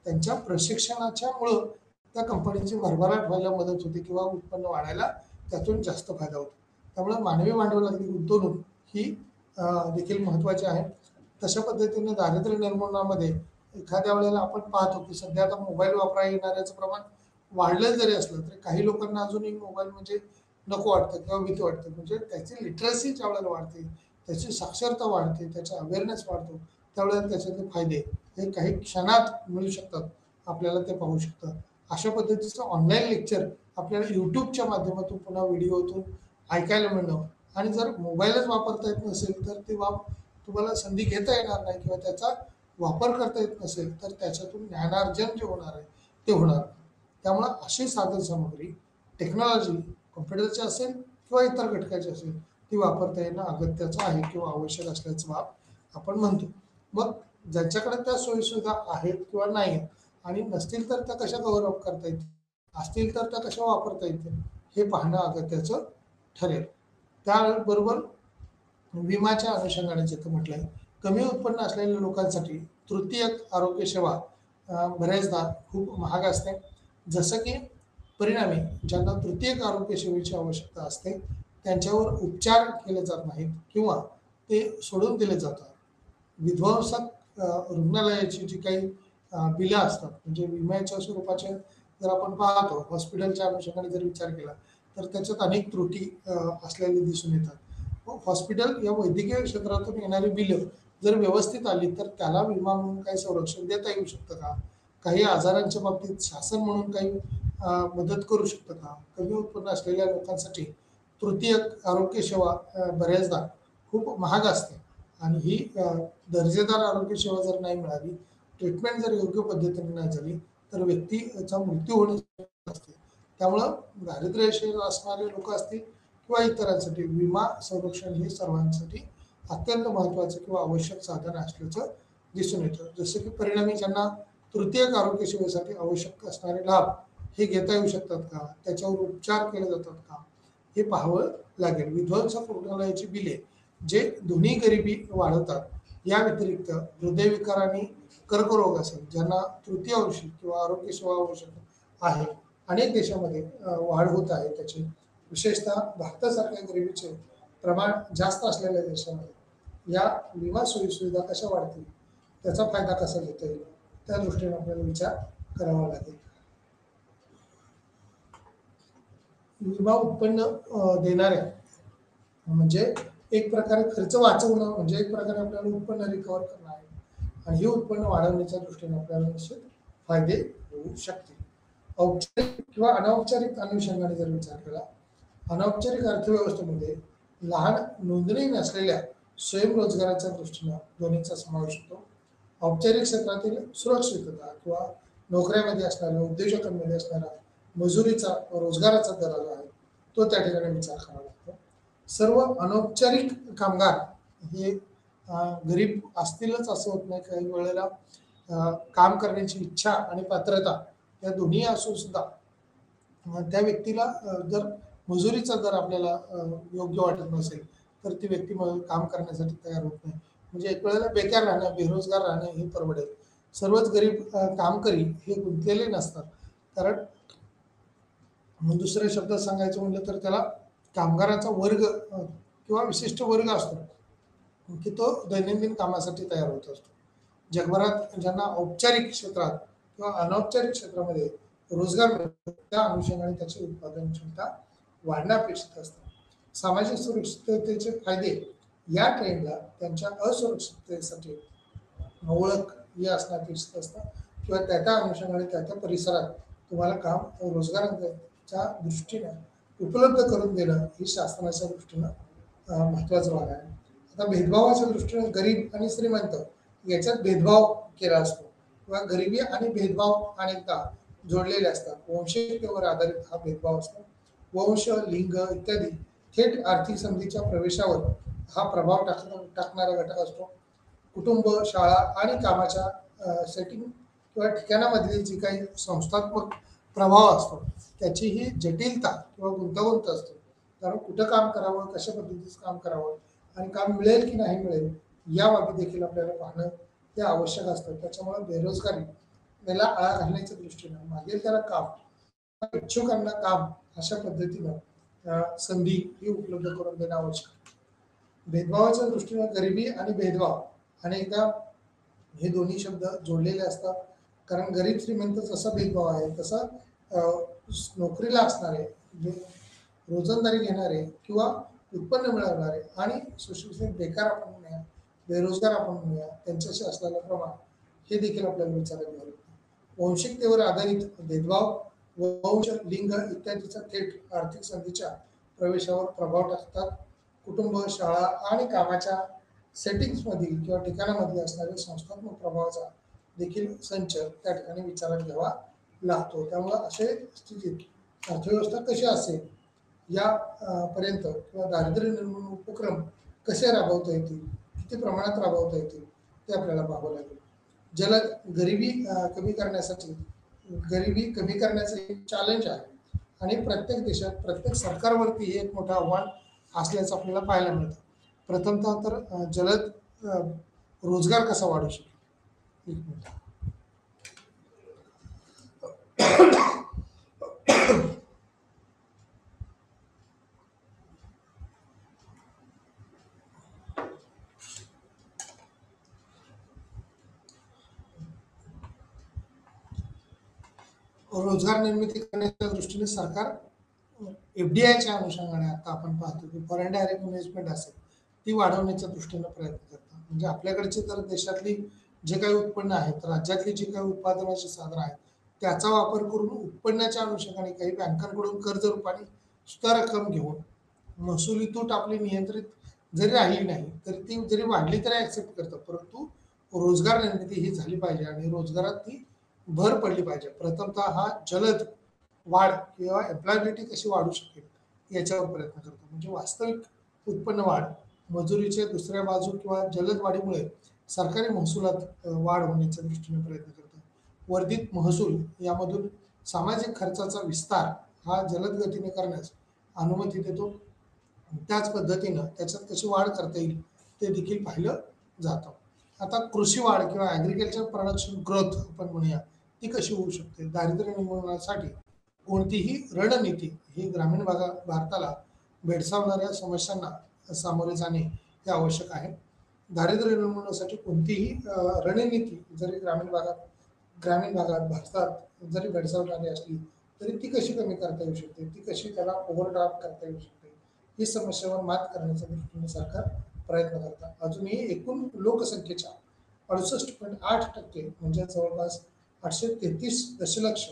त्यांच्या प्रशिक्षणाच्यामुळं त्या कंपनीची भरभराट व्हायला मदत होते किंवा उत्पन्न वाढायला त्यातून जास्त फायदा होतो. त्यामुळे मानवी भांडवलातली गुंतवणूक ही देखील महत्त्वाची आहे. तशा पद्धतीने दारिद्र्य निर्मूलनामध्ये एखाद्या वेळेला आपण पाहतो की सध्या आता मोबाईल वापरायला येणाऱ्याचं प्रमाण वाढलं जरी असलं तरी काही लोकांना अजूनही मोबाईल म्हणजे नको वाटतं किंवा भीती वाटते. म्हणजे त्याची लिटरसी ज्या वेळेला वाढते, त्याची साक्षरता वाढते, त्याचा अवेअरनेस वाढतो, त्यावेळेला त्याच्यातले फायदे हे काही क्षणात मिळू शकतात. आपल्याला ते पाहू शकतं. अशा पद्धतीचं ऑनलाईन लेक्चर आपल्याला यूट्यूबच्या माध्यमातून पुन्हा व्हिडिओतून ऐकायला मिळणं आणि जर मोबाईलच वापरता येत नसेल तर ते तुम्हाला संधी घेता येणार नाही किंवा त्याचा वापर करता येत नसेल तर त्याच्यातून ज्ञानार्जन जे होणार आहे ते होणार. त्यामुळं अशी साधन सामग्री टेक्नॉलॉजी कॉम्प्युटरची असेल किंवा इतर घटकाची असेल ती वापरता येणं अगत्याचं आहे किंवा आवश्यक असल्याचं बाब आपण म्हणतो. मग ज्यांच्याकडे त्या सोयीसुविधा आहेत किंवा नाही आहेत आणि नसतील तर त्या कशा कव्हर अप करता येतील, असतील तर त्या कशा वापरता येतील हे पाहणं अगत्याचं ठरेल. त्याबरोबर विमाच्या अनुषंगाने जिथं म्हटलं आहे कमी उत्पन्न असलेल्या लोकांसाठी तृतीयक आरोग्य सेवा बऱ्याचदा खूप महाग असते. जसं की परिणामी ज्यांना तृतीयक आरोग्य सेवेची आवश्यकता असते त्यांच्यावर उपचार केले जात नाहीत किंवा ते सोडून दिले जातात. विध्वंसक रुग्णालयाची जी काही बिलं असतात म्हणजे विम्याच्या स्वरूपाचे जर आपण पाहतो हॉस्पिटलच्या अनुषंगाने जर विचार केला तर त्याच्यात अनेक त्रुटी असलेली दिसून येतात. हॉस्पिटल या वैद्यकीय क्षेत्रातून येणारी बिलं जर व्यवस्थित आली तर त्याला विमा म्हणून काही संरक्षण देता येऊ शकतं का? काही आजारांच्या बाबतीत शासन म्हणून काही मदत करू शकतं का? कमी उत्पन्न असलेल्या लोकांसाठी तृतीयक आरोग्य सेवा बऱ्याचदा खूप महाग असते आणि ही दर्जेदार आरोग्य सेवा जर नाही मिळाली, ट्रीटमेंट जर योग्य पद्धतीने नाही झाली तर व्यक्तीचा मृत्यू होण्याची असते. त्यामुळं दारिद्र्य रेषेवर असणारे लोक असतील किंवा इतरांसाठी विमा संरक्षण हे सर्वांसाठी अत्यंत महत्त्वाचं किंवा आवश्यक साधन असल्याचं दिसून येतं. जसं की परिणामी ज्यांना तृतीयक आरोग्य सेवेसाठी आवश्यक असणारे लाभ हे घेता येऊ शकतात का? त्याच्यावर उपचार केले जातात का? हे पाहावं लागेल. विध्वंसक रुग्णालयाची बिले जे दोन्ही गरिबी वाढवतात या व्यतिरिक्त हृदयविकार आणि कर्करोग असेल ज्यांना तृतीयांशी किंवा आरोग्य सेवा आवश्यक आहे अनेक देशामध्ये वाढ होत आहे त्याची. विशेषतः भारतासारख्या गरिबीचे प्रमाण जास्त असलेल्या देशामध्ये या विमा सोयीसुविधा कशा वाढतील, त्याचा फायदा कसा घेता येईल त्या दृष्टीने आपल्याला विचार करावा लागेल. विमा उत्पन्न देणाऱ्या म्हणजे एक प्रकारे खर्च वाचवणं म्हणजे एक प्रकारे आपल्याला उत्पन्न रिकव्हर करणं आहे आणि हे उत्पन्न वाढवण्याच्या दृष्टीने आपल्याला निश्चित फायदे होऊ शकतील. औपचारिक किंवा अनौपचारिक अनुषंगाने जर विचार केला, अनौपचारिक अर्थव्यवस्थेमध्ये लहान नोंदणी नसलेल्या स्वयंरोजगाराच्या दृष्टीनं दोन्हीचा समावेश होतो. औपचारिक क्षेत्रातील सुरक्षितता किंवा नोकऱ्यामध्ये असणाऱ्या उद्योजकांमध्ये असणारा मजुरीचा रोजगाराचा दर जो आहे तो त्या ठिकाणी विचार करावा लागतो. सर्व अनौपचारिक कामगार हे गरीब असतीलच असं होत नाही. काही वेळेला काम करण्याची इच्छा आणि पात्रता या दोन्ही असून सुद्धा त्या व्यक्तीला जर मजुरीचा दर आपल्याला योग्य वाटत नसेल तर ती व्यक्ती काम करण्यासाठी तयार होत नाही. म्हणजे एक वेळेला बेकार राहणं, बेरोजगार राहणं हे परवडेल. सर्वच गरीब कामकरी हे गुंतलेले नसतात. कारण दुसऱ्या शब्दात सांगायचं म्हटलं तर त्याला कामगाराचा वर्ग किंवा विशिष्ट वर्ग असतो की तो दैनंदिन कामासाठी तयार होत असतो. जगभरात ज्यांना औपचारिक क्षेत्रात किंवा अनौपचारिक क्षेत्रामध्ये रोजगार मिळतो त्या अनुषंगाने त्याची उत्पादन क्षमता वाढणं अपेक्षित असतं. सामाजिक सुरक्षिततेचे फायदे या ट्रेंडला त्यांच्या असुरक्षिततेसाठी ओळख ही असणं अपेक्षित असतं किंवा त्या अनुषंगाने त्या परिसरात तुम्हाला काम रोजगाराच्या दृष्टीने उपलब्ध करून देणं ही शासनाच्या दृष्टीनं महत्त्वाचा भाग आहे. आता भेदभावाच्या दृष्टीने गरीब आणि श्रीमंत याच्यात भेदभाव केला असतो किंवा गरिबी आणि भेदभाव अनेकदा जोडलेले असतात. वंशिकतेवर आधारित हा भेदभाव असतो. वंश, लिंग इत्यादी थेट आर्थिक संधीच्या प्रवेशावर हा प्रभाव टाकणारा घटक असतो. कुटुंब, शाळा आणि कामाच्या सेटिंग किंवा ठिकाणामधली जी काही संस्थात्मक प्रभाव असतो त्याची ही जटिलता किंवा गुंतागुंत असते. कारण कुठं काम करावं, कशा पद्धतीचं काम करावं आणि काम मिळेल की नाही मिळेल या बाबी देखील आपल्याला पाहणं हे आवश्यक असतं. त्याच्यामुळे बेरोजगारी याला आळा घालण्याच्या दृष्टीनं मागेल त्याला काम, इच्छुकांना काम अशा पद्धतीनं संधी ही उपलब्ध करून देणं आवश्यक आहे. भेदभावाच्या दृष्टीनं गरिबी आणि भेदभाव अनेकदा हे दोन्ही शब्द जोडलेले असतात. कारण गरीब श्रीमंत जसा भेदभाव आहे तसा नोकरीला असणारे, रोजंदारी घेणारे किंवा उत्पन्न मिळवणारे आणि सुशिक्षित बेकार आपण म्हणूया, बेरोजगार आपण म्हणूया, त्यांच्याशी असलेलं प्रमाण हे देखील आपल्याला विचारायला लागतं. वंशिकतेवर आधारित भेदभाव वंश, लिंग इत्यादीचा थेट आर्थिक संधीच्या प्रवेशावर प्रभाव टाकतात. कुटुंब, शाळा आणि कामाच्या सेटिंग्समधील किंवा ठिकाणामधील असणाऱ्या संस्थात्मक प्रभावाचा देखील संच त्या ठिकाणी विचारात घ्यावा लागतो. त्यामुळे अशा स्थितीत अर्थव्यवस्था कशी असेल या पर्यंत किंवा दारिद्र्य निर्मूलन उपक्रम कसे राबवता येतील, किती प्रमाणात राबवता येतील ते आपल्याला पाहावं लागेल. गरिबी कमी करण्यासाठी गरिबी कमी करण्याचं एक चॅलेंज आहे आणि प्रत्येक देशात प्रत्येक सरकारवरती हे एक मोठं आव्हान असल्याचं आपल्याला पाहायला मिळतं. प्रथमतः तर जलद रोजगार कसा वाढू शकेल. एक मिनिट. रोजगार निर्मिती करण्याच्या दृष्टीने सरकार FDIच्या अनुषंगाने आता आपण पाहतो की फॉरेन डायरेक्ट इन्व्हेस्टमेंट असेल ती वाढवण्याच्या दृष्टीने प्रयत्न करतात. म्हणजे आपल्याकडचे तर देशातली जे काही उत्पन्न आहे, तर राज्यातली जी काही उत्पादनाची साधनं आहेत त्याचा वापर करून उत्पन्नाच्या अनुषंगाने काही बँकांकडून कर्ज रूपाने सुद्धा रक्कम घेऊन महसुली तूट आपली नियंत्रित जरी राहिली नाही तरी ती जरी वाढली तरी ऍक्सेप्ट करतं, परंतु रोजगार निर्मिती ही झाली पाहिजे आणि रोजगारात ती भर पडली पाहिजे. प्रथमतः हा जलद वाढ किंवा एम्प्लॉयबिलिटी कशी वाढू शकेल याच्यावर प्रयत्न करतो. म्हणजे वास्तविक उत्पन्न वाढ, मजुरीच्या दुसऱ्या बाजू किंवा जलद वाढीमुळे सरकारी महसुलात वाढ होण्याच्या दृष्टीने प्रयत्न करतो. वर्धित महसूल यामधून सामाजिक खर्चाचा विस्तार हा जलद गतीने करण्यास अनुमती देतो. त्याच पद्धतीनं त्याच्यात कशी वाढ करता येईल ते देखील पाहिलं जातं. आता कृषी वाढ किंवा ॲग्रिकल्चर प्रोडक्शन ग्रोथ आपण म्हणूया ती कशी होऊ शकते. दारिद्र्य निर्मूलनासाठी कोणतीही रणनीती ही ग्रामीण भारताला भेडसावणाऱ्या समस्यांना सामोरे जाणे हे आवश्यक आहे. दारिद्र्य निर्मूलनासाठी कोणतीही रणनीती जरी ग्रामीण भागात भारतात जरी भेडसावणारी असली तरी ती कशी कमी करता येऊ शकते, ती कशी त्याला ओव्हरड्राफ्ट करता येऊ शकते, ही समस्येवर मात करण्याच्या दृष्टीने सरकार प्रयत्न करतात. अजूनही एकूण लोकसंख्येच्या 68.8% म्हणजे जवळपास 833 दशलक्ष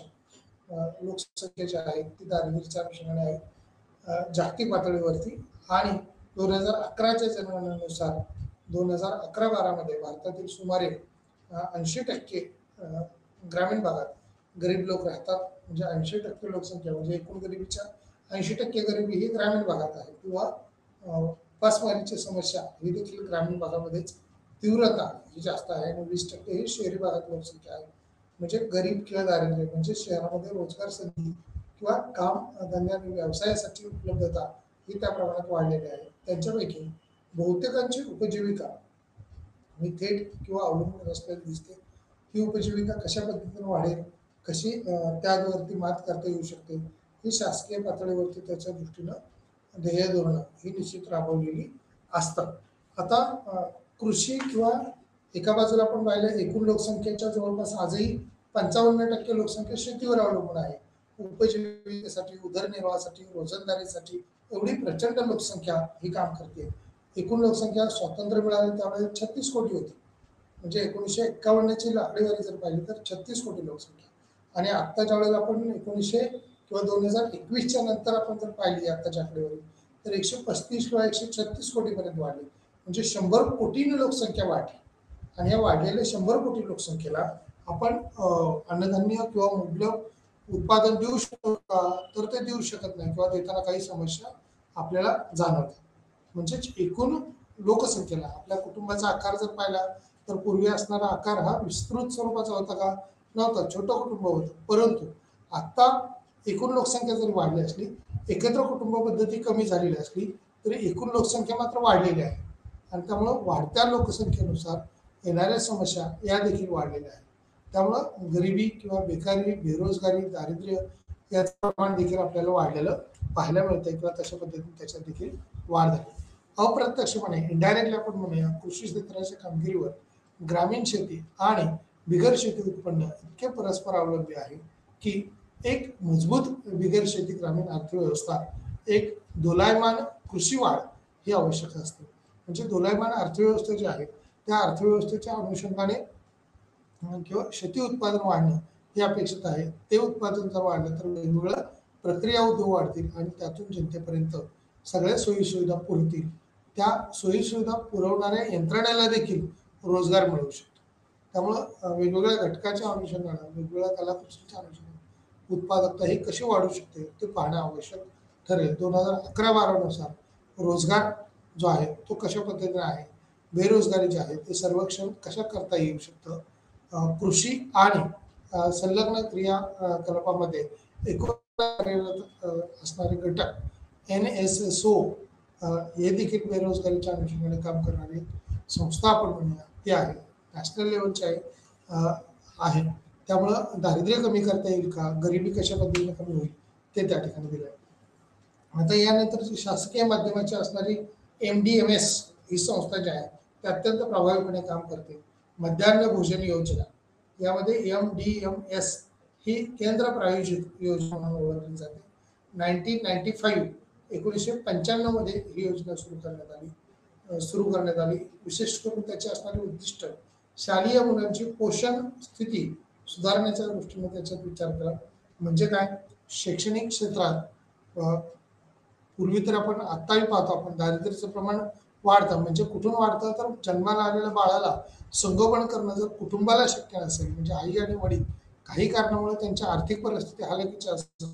लोकसंख्या जी आहे ती दारिद्र्याच्या अनुषंगाने आहे जागतिक पातळीवरती. आणि 2011च्या जनगणनेनुसार 2011-12 मध्ये भारतातील सुमारे 80% ग्रामीण भागात गरीब लोक राहतात. म्हणजे 80% लोकसंख्या म्हणजे एकूण गरिबीच्या 80% गरिबी ही ग्रामीण भागात आहे किंवा उपासमारीची समस्या ही देखील ग्रामीण भागामध्येच तीव्रता ही जास्त आहे आणि 20% ही शहरी भागात लोकसंख्या आहे. म्हणजे गरीब किंवा दारिद्र्य म्हणजे शहरामध्ये रोजगार संधी किंवा काम धंद्या व्यवसायासाठी उपलब्धता ही त्या प्रमाणात वाढलेली आहे. त्यांच्यापैकी बहुतेकांची उपजीविका ही थेट किंवा अवलंबून असलेली दिसते. ही उपजीविका कशा पद्धतीने वाढेल, कशी त्यावरती मात करता येऊ शकते ही शासकीय पातळीवरती त्याच्या दृष्टीनं ध्येय धोरणं ही निश्चित राबवलेली असतात. आता कृषी किंवा एका बाजूला आपण पाहिलं एकूण लोकसंख्येच्या जवळपास आजही 55% लोकसंख्या शेतीवर अवलंबून आहे. उपजीविकेसाठी, उदरनिर्वाहासाठी, रोजंदारीसाठी एवढी प्रचंड लोकसंख्या ही काम करते. एकूण लोकसंख्या स्वातंत्र्य मिळाले त्यावेळेस 36 कोटी होती. म्हणजे 1951ची आकडेवारी जर पाहिली तर 36 कोटी लोकसंख्या, आणि आत्ताच्या वेळेला आपण 1900 किंवा 2021च्या नंतर आपण जर पाहिली आत्ताची आकडेवारी तर 135 किंवा 136 कोटीपर्यंत वाढली, म्हणजे 100 कोटीने लोकसंख्या वाढली. आणि या वाढलेल्या 100 कोटी लोकसंख्येला आपण अन्नधान्य किंवा मुबलक उत्पादन देऊ शकतो का, तर ते देऊ शकत नाही किंवा देताना काही समस्या आपल्याला जाणवतात. म्हणजेच एकूण लोकसंख्येला आपल्या कुटुंबाचा आकार जर पाहिला तर पूर्वी असणारा आकार हा विस्तृत स्वरूपाचा होता का, नव्हता, छोटं कुटुंब होतं. परंतु आता एकूण लोकसंख्या जरी वाढली असली, एकत्र कुटुंब पद्धती कमी झालेली असली तरी एकूण लोकसंख्या मात्र वाढलेली आहे. आणि त्यामुळं वाढत्या लोकसंख्येनुसार येणाऱ्या समस्या या देखील वाढलेल्या आहेत. त्यामुळं गरिबी किंवा बेकारी, बेरोजगारी, दारिद्र्य याचं प्रमाण देखील आपल्याला वाढलेलं पाहायला मिळतंय किंवा तशा पद्धतीने त्याच्यात देखील वाढ झाली. अप्रत्यक्षपणे इनडायरेक्टली आपण म्हणूया कृषी क्षेत्राच्या कामगिरीवर ग्रामीण शेती आणि बिगर शेती उत्पन्न इतके परस्पर अवलंबी आहे की एक मजबूत बिगर शेती ग्रामीण अर्थव्यवस्था, एक दोलायमान कृषी वाढ ही आवश्यक असते. म्हणजे दोलायमान अर्थव्यवस्था जी आहे त्या अर्थव्यवस्थेच्या अनुषंगाने किंवा शेती उत्पादन वाढणं हे अपेक्षित आहे. ते उत्पादन जर वाढलं तर वेगवेगळ्या प्रक्रिया उद्योग वाढतील आणि त्यातून जनतेपर्यंत सगळ्या सोयीसुविधा पुरतील. त्या सोयीसुविधा पुरवणाऱ्या यंत्रणेला देखील रोजगार मिळू शकतो. त्यामुळं वेगवेगळ्या घटकाच्या अनुषंगानं, वेगवेगळ्या कलाकुसरीच्या अनुषंगानं उत्पादकता ही कशी वाढू शकते ते पाहणं आवश्यक ठरेल. 2011-12 नुसार रोजगार जो आहे तो कशा पद्धतीने आहे, बेरोजगारी जी आहे ते सर्वेक्षण कशा करता येऊ शकतं, कृषी आणि संलग्न क्रियाकलापामध्ये एकूण कार्यरत असणारे घटक NSSO हे देखील बेरोजगारीच्या अनुषंगाने काम करणारी संस्था आपण म्हणूया ती आहे, नॅशनल लेवलची आहे. त्यामुळं दारिद्र्य कमी करता येईल का, गरिबी कशा पद्धतीने कमी होईल ते त्या ठिकाणी दिलं आहे. आता यानंतर जी शासकीय माध्यमाची असणारी MDMS ही संस्था जी आहे ती अत्यंत प्रभावीपणे काम करते. मध्यान्ह भोजन योजना यामध्ये MDMS ही केंद्र प्रायोजित योजना म्हणून ओळखली जाते. 1995 मध्ये ही योजना सुरू करण्यात आली. विशेष करून त्याची असणारी उद्दिष्ट शालेय मुलांची पोषण स्थिती सुधारण्याच्या दृष्टीने त्याच्यात विचार केला. म्हणजे काय, शैक्षणिक क्षेत्रात पूर्वी तर आपण आत्ताही पाहतो आपण दारिद्र्याचं प्रमाण वाढतं. म्हणजे कुठून वाढतं तर जन्माला आलेल्या बाळाला संगोपन करणं जर कुटुंबाला शक्य नसेल, म्हणजे आई आणि वडील काही कारणामुळे त्यांच्या आर्थिक परिस्थिती हालाकीच्या असतील,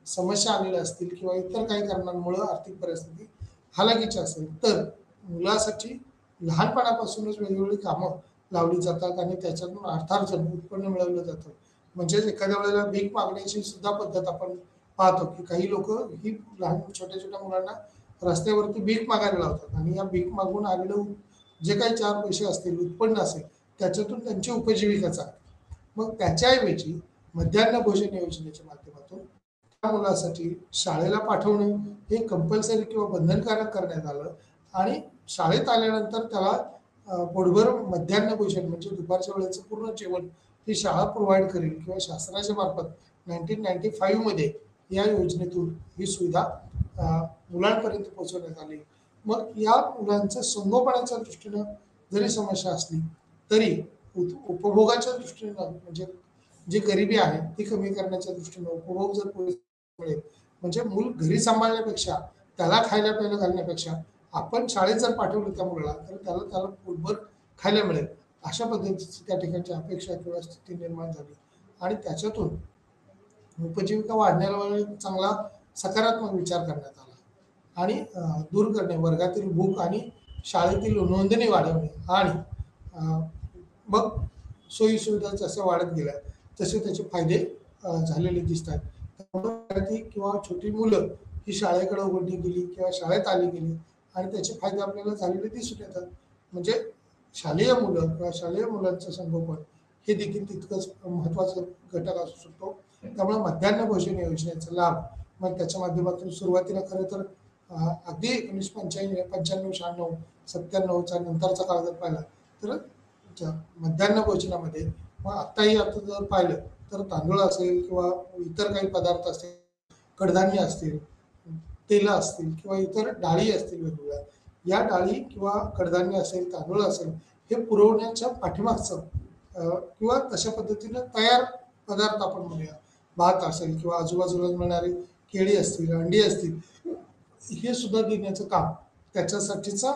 समस्या आलेल्या असतील किंवा इतर काही कारणांमुळे आर्थिक परिस्थिती हालाकीची असेल तर मुलासाठी लहानपणापासूनच वेगवेगळी कामं लावली जातात आणि त्याच्यातून अर्थार्जन उत्पन्न मिळवलं जातं. म्हणजेच एखाद्या वेळेला भीक मागण्याची सुद्धा पद्धत आपण पाहतो की काही लोक ही लहान छोट्या छोट्या मुलांना रस्त्यावरती भीक मागायला लावतात आणि या भीक मागून आलेलं जे काही 4 पैसे असतील, उत्पन्न असेल त्याच्यातून त्यांची उपजीविका चालते. मग त्याच्याऐवजी मध्यान्ह भोजन योजनेच्या माध्यमातून त्या मुलासाठी शाळेला पाठवणं हे कंपल्सरी किंवा बंधनकारक करण्यात आलं आणि शाळेत आल्यानंतर त्याला पोटभर मध्यान्ह भोजन म्हणजे दुपारच्या वेळेचं पूर्ण जेवण ही शाळा प्रोव्हाइड करेल किंवा शासनाच्या मार्फत 1995 मध्ये या योजनेतून ही सुविधा मुलांपर्यंत पोहोचवण्यात आली. मग या मुलांचं संगोपनाच्या दृष्टीनं जरी समस्या असली तरी उपभोगाच्या दृष्टीनं म्हणजे जी गरिबी आहे ती कमी करण्याच्या दृष्टीनं उपभोग जर मिळेल, म्हणजे मूल घरी सांभाळण्यापेक्षा त्याला खायला प्यायला घालण्यापेक्षा आपण शाळेत जर पाठवलं त्या मुलाला तर त्याला पोटभर खायला मिळेल, अशा पद्धतीची त्या ठिकाणची अपेक्षा किंवा स्थिती निर्माण झाली आणि त्याच्यातून उपजीविका वाढण्याला चांगला सकारात्मक विचार करण्यात आला आणि दूर करणे, वर्गातील भूक आणि शाळेतील नोंदणी वाढवणे आणि मग सोयी सुविधा जसं वाढत गेल्या तसे त्याचे फायदे झालेले दिसतात. त्यामुळे किंवा छोटी मुलं ही शाळेकडे उघडली गेली किंवा शाळेत आली गेली आणि त्याचे फायदे आपल्याला झालेले दिसून येतात. म्हणजे शालेय मुलं किंवा शालेय मुलांचं संगोपन हे देखील तितकंच महत्त्वाचं घटक असू शकतो. त्यामुळे मध्यान्ह भोजन योजनेचा लाभ मग त्याच्या माध्यमातून सुरुवातीला खरं तर अगदी 1995, 95, 96, 97चा नंतरचा काळ जर पाहिला तर मध्यान्ह भोजनामध्ये मग आत्ताही आता जर पाहिलं तर तांदूळ असेल किंवा इतर काही पदार्थ असतील, कडधान्य असतील, तेलं असतील किंवा इतर डाळी असतील वेगवेगळ्या, या डाळी किंवा कडधान्य असेल, तांदूळ असेल, हे पुरवण्याच्या पाठीमागचं किंवा तशा पद्धतीनं तयार पदार्थ आपण म्हणूया, भात असेल किंवा आजूबाजूला मिळणारी केळी असतील, अंडी असतील, हे सुद्धा देण्याचं काम त्याच्यासाठीचा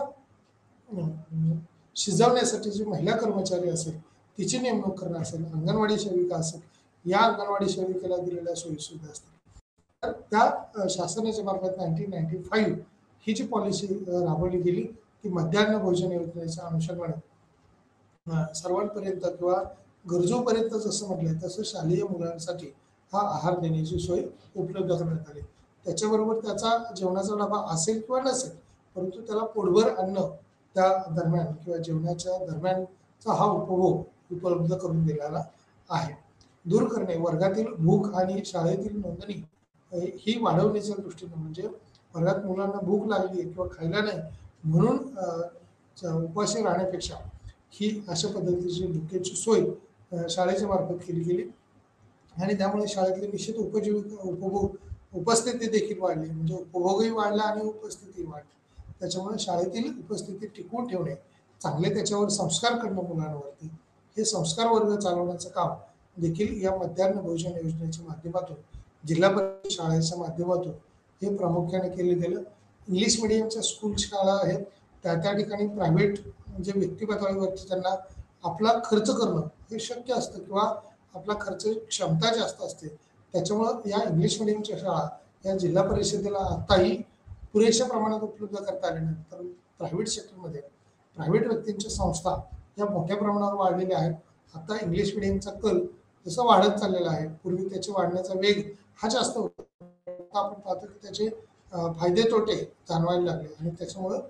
शिजवण्यासाठी जी महिला कर्मचारी असेल तिची नेमणूक करणं असेल, अंगणवाडी सेविका असेल, या अंगणवाडी सेविकेला दिलेल्या सोयीसुविधा असतील. तर त्या शासनाच्या मार्फत 1995 ही जी पॉलिसी राबवली गेली ती मध्यान्ह भोजन योजनेच्या अनुषंगाने सर्वांपर्यंत किंवा गरजूपर्यंत जसं म्हटलंय तसं शालेय मुलांसाठी हा आहार देण्याची सोय उपलब्ध करण्यात आली. त्याच्याबरोबर त्याचा जेवणाचा डबा असेल किंवा नसेल, परंतु त्याला पोटभर अन्न त्या दरम्यान किंवा जेवणाच्या दरम्यानचा हा उपभोग उपलब्ध करून दिलेला आहे. दूर करणे, वर्गातील भूक आणि शाळेतील नोंदणी ही वाढवण्याच्या दृष्टीने, म्हणजे वर्गात मुलांना भूक लागली किंवा खायला नाही म्हणून उपाशी राहण्यापेक्षा ही अशा पद्धतीची भुकेची सोय शाळेच्या मार्फत केली गेली आणि त्यामुळे शाळेतली निश्चित उपस्थिती देखील वाढली, म्हणजे उपभोगही वाढला आणि उपस्थितीही वाढली. त्याच्यामुळे शाळेतील उपस्थिती टिकवून ठेवणे, चांगले त्याच्यावर संस्कार करणं मुलांवरती, हे संस्कार वर्ग चालवण्याचं काम देखील या मध्यान्ह भोजन योजनेच्या माध्यमातून जिल्हा परिषद शाळेच्या माध्यमातून हे प्रामुख्याने केले गेलं. इंग्लिश मिडियमच्या स्कूल शाळा आहेत त्या ठिकाणी प्रायव्हेट म्हणजे व्यक्ती पातळीवरती त्यांना आपला खर्च करणं हे शक्य असतं किंवा आपला खर्च क्षमता जास्त असते. त्याच्यामुळं या इंग्लिश मिडियमच्या शाळा या जिल्हा परिषदेला आताही पुरेशा प्रमाणात उपलब्ध करता आले नाही. तर प्रायव्हेट सेक्टरमध्ये प्रायव्हेट व्यक्तींच्या संस्था या मोठ्या प्रमाणावर वाढलेल्या आहेत. आता इंग्लिश मिडियमचा कल जसं वाढत चाललेला आहे, पूर्वी त्याचे वाढण्याचा वेग हा जास्त होता, आता आपण पाहतो की त्याचे फायदे तोटे जाणवायला लागले आणि त्याच्यामुळं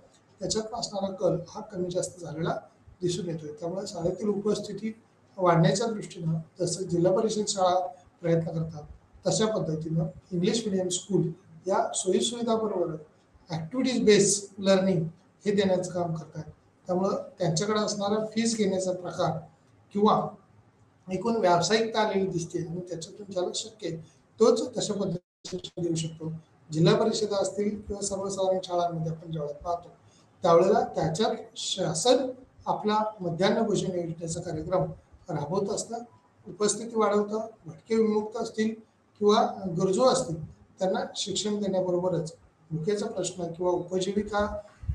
त्याच्यात असणारा कल हा कमी जास्त झालेला दिसून येतोय. त्यामुळे शाळेतील उपस्थिती वाढण्याच्या दृष्टीनं जसं जिल्हा परिषद शाळा प्रयत्न करतात तशा पद्धतीनं इंग्लिश मिडियम स्कूल या सोयीसुविधाबरोबर ॲक्टिव्हिटीज बेस लर्निंग हे देण्याचं काम करतात. त्यामुळं त्यांच्याकडे असणारा फीस घेण्याचा प्रकार किंवा एकूण व्यावसायिकता आलेली दिसते आणि त्याच्यातून ज्याला शक्य आहे तोच तशा पद्धतीने शिक्षण देऊ शकतो. जिल्हा परिषदा असतील किंवा सर्वसाधारण शाळांमध्ये आपण ज्यावेळेला पाहतो त्यावेळेला त्याच्यात शासन आपला मध्यान्ह भोजन योजनेचा कार्यक्रम राबवत असतं, उपस्थिती वाढवतं, भटके विमुक्त असतील किंवा गरजू असतील त्यांना शिक्षण देण्याबरोबरच भुकेचा प्रश्न किंवा उपजीविका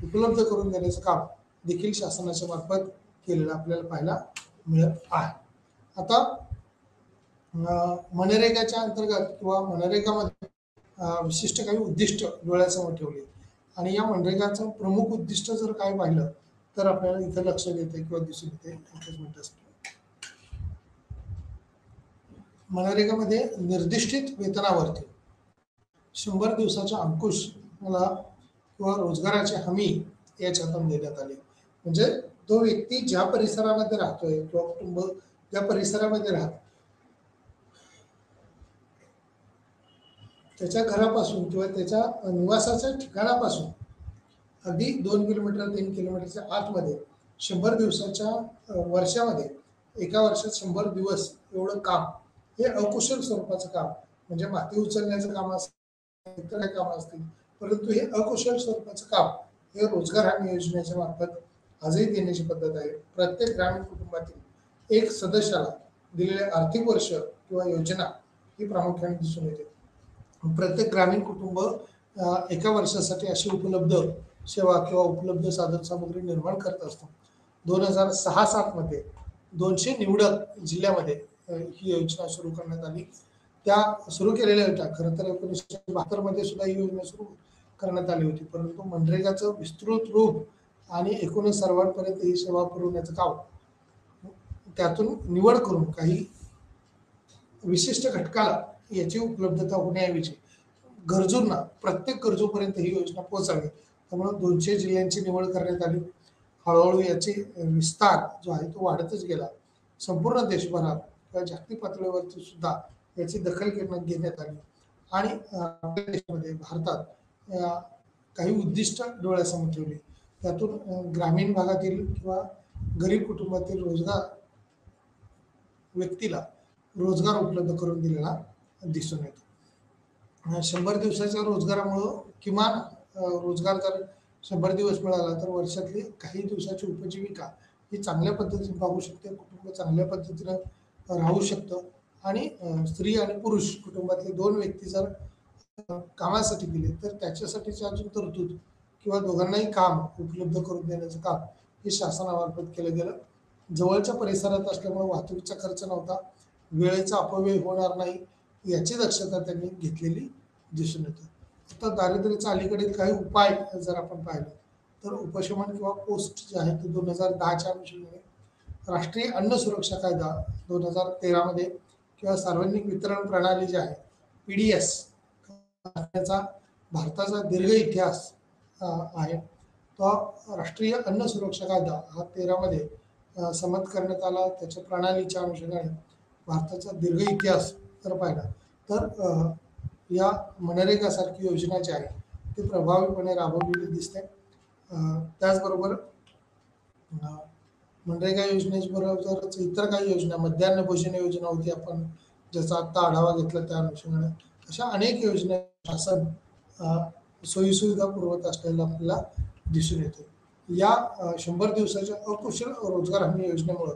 उपलब्ध करून देण्याचं काम देखील शासनाच्या मार्फत केलेलं आपल्याला पाहायला मिळत आहे. आता मनरेगाच्या अंतर्गत किंवा मनरेगामध्ये विशिष्ट काही उद्दिष्ट डोळ्यासमोर ठेवली आणि या मनरेगाचं प्रमुख उद्दिष्ट जर काय पाहिलं तर आपल्याला इथं लक्षात येते किंवा दिसून येते. एकच मिनिटासाठी मनरेगामध्ये निर्दिष्टित वेतनावरती 100 दिवसाच्या अंकुश मला किंवा रोजगाराची हमी याच्यातून देण्यात आली. म्हणजे तो व्यक्ती ज्या परिसरामध्ये राहतोय किंवा कुटुंब ज्या परिसरामध्ये राहत त्याच्या घरापासून किंवा त्याच्या निवासाच्या ठिकाणापासून अगदी 2 किलोमीटर 3 किलोमीटरच्या आतमध्ये 100 दिवसाच्या वर्षामध्ये एका वर्षात 100 दिवस एवढं काम हे अकुशल स्वरूपाचं काम, म्हणजे माती उचलण्याचं काम असेल, इतर काही कामं असतील, परंतु हे अकुशल स्वरूपाचं काम हे रोजगार हमी योजनेच्या मार्फत आजही देण्याची पद्धत आहे. प्रत्येक ग्रामीण कुटुंबातील एक सदस्याला दिलेले आर्थिक वर्ष किंवा योजना ही प्रामुख्याने दिसून येते. प्रत्येक ग्रामीण कुटुंब एका वर्षासाठी अशी उपलब्ध सेवा किंवा उपलब्ध साधन सामग्री निर्माण करत असतो. 2006-07 मध्ये 200 निवडक जिल्ह्यामध्ये ही योजना सुरू करण्यात आली. त्या सुरू केलेल्या होत्या. खरं तर 1972 मध्ये सुद्धा ही योजना सुरू करण्यात आली होती, परंतु मनरेगाचं विस्तृत रूप आणि एकूणच सर्वांपर्यंत ही सेवा पुरवण्याचं काम त्यातून निवड करून काही विशिष्ट घटकाला याची उपलब्धता होण्याऐवजी गरजूंना प्रत्येक गरजूपर्यंत ही योजना पोहोचावी, त्यामुळे 200 जिल्ह्यांची निवड करण्यात आली. हळूहळू याची विस्तार जो आहे तो वाढतच गेला. संपूर्ण देशभरात किंवा जागतिक पातळीवरती सुद्धा याची दखल घेण्यात आली आणि आपल्या देशामध्ये भारतात काही उद्दिष्ट डोळ्यासमोर ठेवली. त्यातून ग्रामीण भागातील किंवा गरीब कुटुंबातील व्यक्तीला रोजगार उपलब्ध करून दिलेला दिसून येतो. 100 दिवसाच्या रोजगारामुळं किमान रोजगार जर 100 दिवस मिळाला तर वर्षातली काही दिवसाची उपजीविका ही चांगल्या पद्धतीने भागू शकते, कुटुंब चांगल्या पद्धतीनं राहू शकतं आणि स्त्री आणि पुरुष कुटुंबातले दोन व्यक्ती जर कामासाठी गेले तर त्याच्यासाठीची अजून तरतूद किंवा दोघांनाही काम उपलब्ध करून देण्याचं काम हे शासनामार्फत केलं गेलं. जवळच्या परिसरात असल्यामुळे वाहतुकीचा खर्च नव्हता, वेळेचा अपव्यय होणार नाही याची दक्षता त्यांनी घेतलेली दिसून येते. आता दारिद्र्याच्या अलीकडील काही उपाय जर आपण पाहिले तर उपोषण किंवा पोस्ट जे आहे ते 2010च्या अनुषंगाने राष्ट्रीय अन्न सुरक्षा कायदा 2013 मध्ये किंवा सार्वजनिक वितरण प्रणाली जी आहे PDS त्याचा भारताचा दीर्घ इतिहास आहे. तो राष्ट्रीय अन्न सुरक्षा कायदा हा 13 मध्ये संमत करण्यात आला. त्याच्या प्रणालीच्या अनुषंगाने भारताचा दीर्घ इतिहास जर पाहिला तर या मनरेगा सारखी योजना जी आहे ती प्रभावीपणे राबवलेली दिसते. त्याचबरोबर मनरेगा योजनेबरोबरच इतर काही योजना, मध्यान्ह भोजन योजना होती आपण ज्याचा आत्ता आढावा घेतला त्या अनुषंगाने, अशा अनेक योजना शासन सोयीसुविधा पुरवत असलेलं आपल्याला दिसून येते. या 100 दिवसाच्या अकुशल रोजगार हमी योजनेमुळे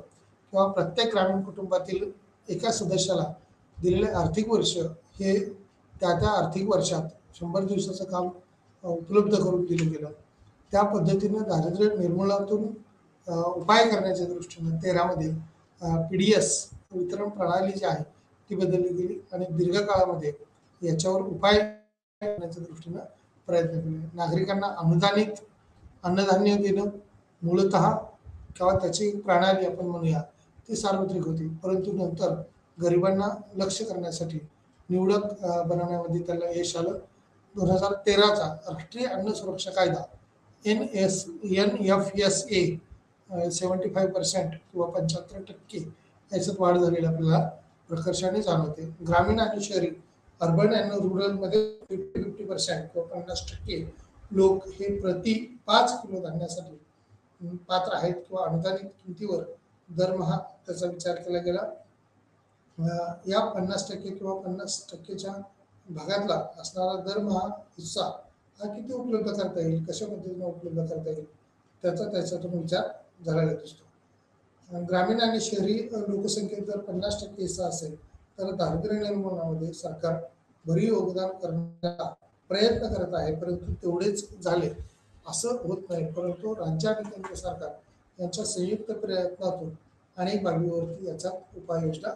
किंवा प्रत्येक ग्रामीण कुटुंबातील एका सदस्याला दिलेले आर्थिक वर्ष हे त्या आर्थिक वर्षात 100 दिवसाचं काम उपलब्ध करून दिलं गेलं. त्या पद्धतीने दारिद्र्य निर्मूलनातून उपाय करण्याच्या दृष्टीने 13 मध्ये PDS वितरण प्रणाली जी आहे ती बदलली गेली आणि दीर्घकाळामध्ये याच्यावर उपाय करण्याच्या दृष्टीने प्रयत्न केले. नागरिकांना अनुदानित अन्नधान्य देणं मूलतः किंवा त्याची प्रणाली आपण म्हणूया ती सार्वत्रिक होती, परंतु नंतर गरिबांना लक्ष करण्यासाठी निवडक बनवण्यामध्ये त्याला यश आलं. 2013चा राष्ट्रीय अन्न सुरक्षा कायदा NFSA 75% किंवा 75% याच्यात वाढ झालेली आपल्याला प्रकर्षाने जाणवते. ग्रामीण आणि शहरी अर्बन आणि रुरलमध्ये 50% किंवा 50% लोक हे प्रति 5 किलो धान्यासाठी पात्र आहेत किंवा अनुदानित किमतीवर दरमहा त्याचा विचार केला गेला. या 50% किंवा 50%च्या भागातला असणारा दरमहा हिस्सा हा किती उपलब्ध करता येईल, कशा पद्धतीने उपलब्ध करता येईल त्याचा त्याच्यातून विचार झालेला दिसतो. ग्रामीण आणि शहरी लोकसंख्येत जर 50% हिस्सा असेल तर दारिद्र्य निर्मूलनामध्ये सरकार भरीव योगदान करण्याचा प्रयत्न करत आहे, परंतु तेवढेच झाले असं होत नाही. परंतु राज्य आणि केंद्र सरकार यांच्या संयुक्त प्रयत्नातून अनेक बाबीवरती याचा उपाययोजना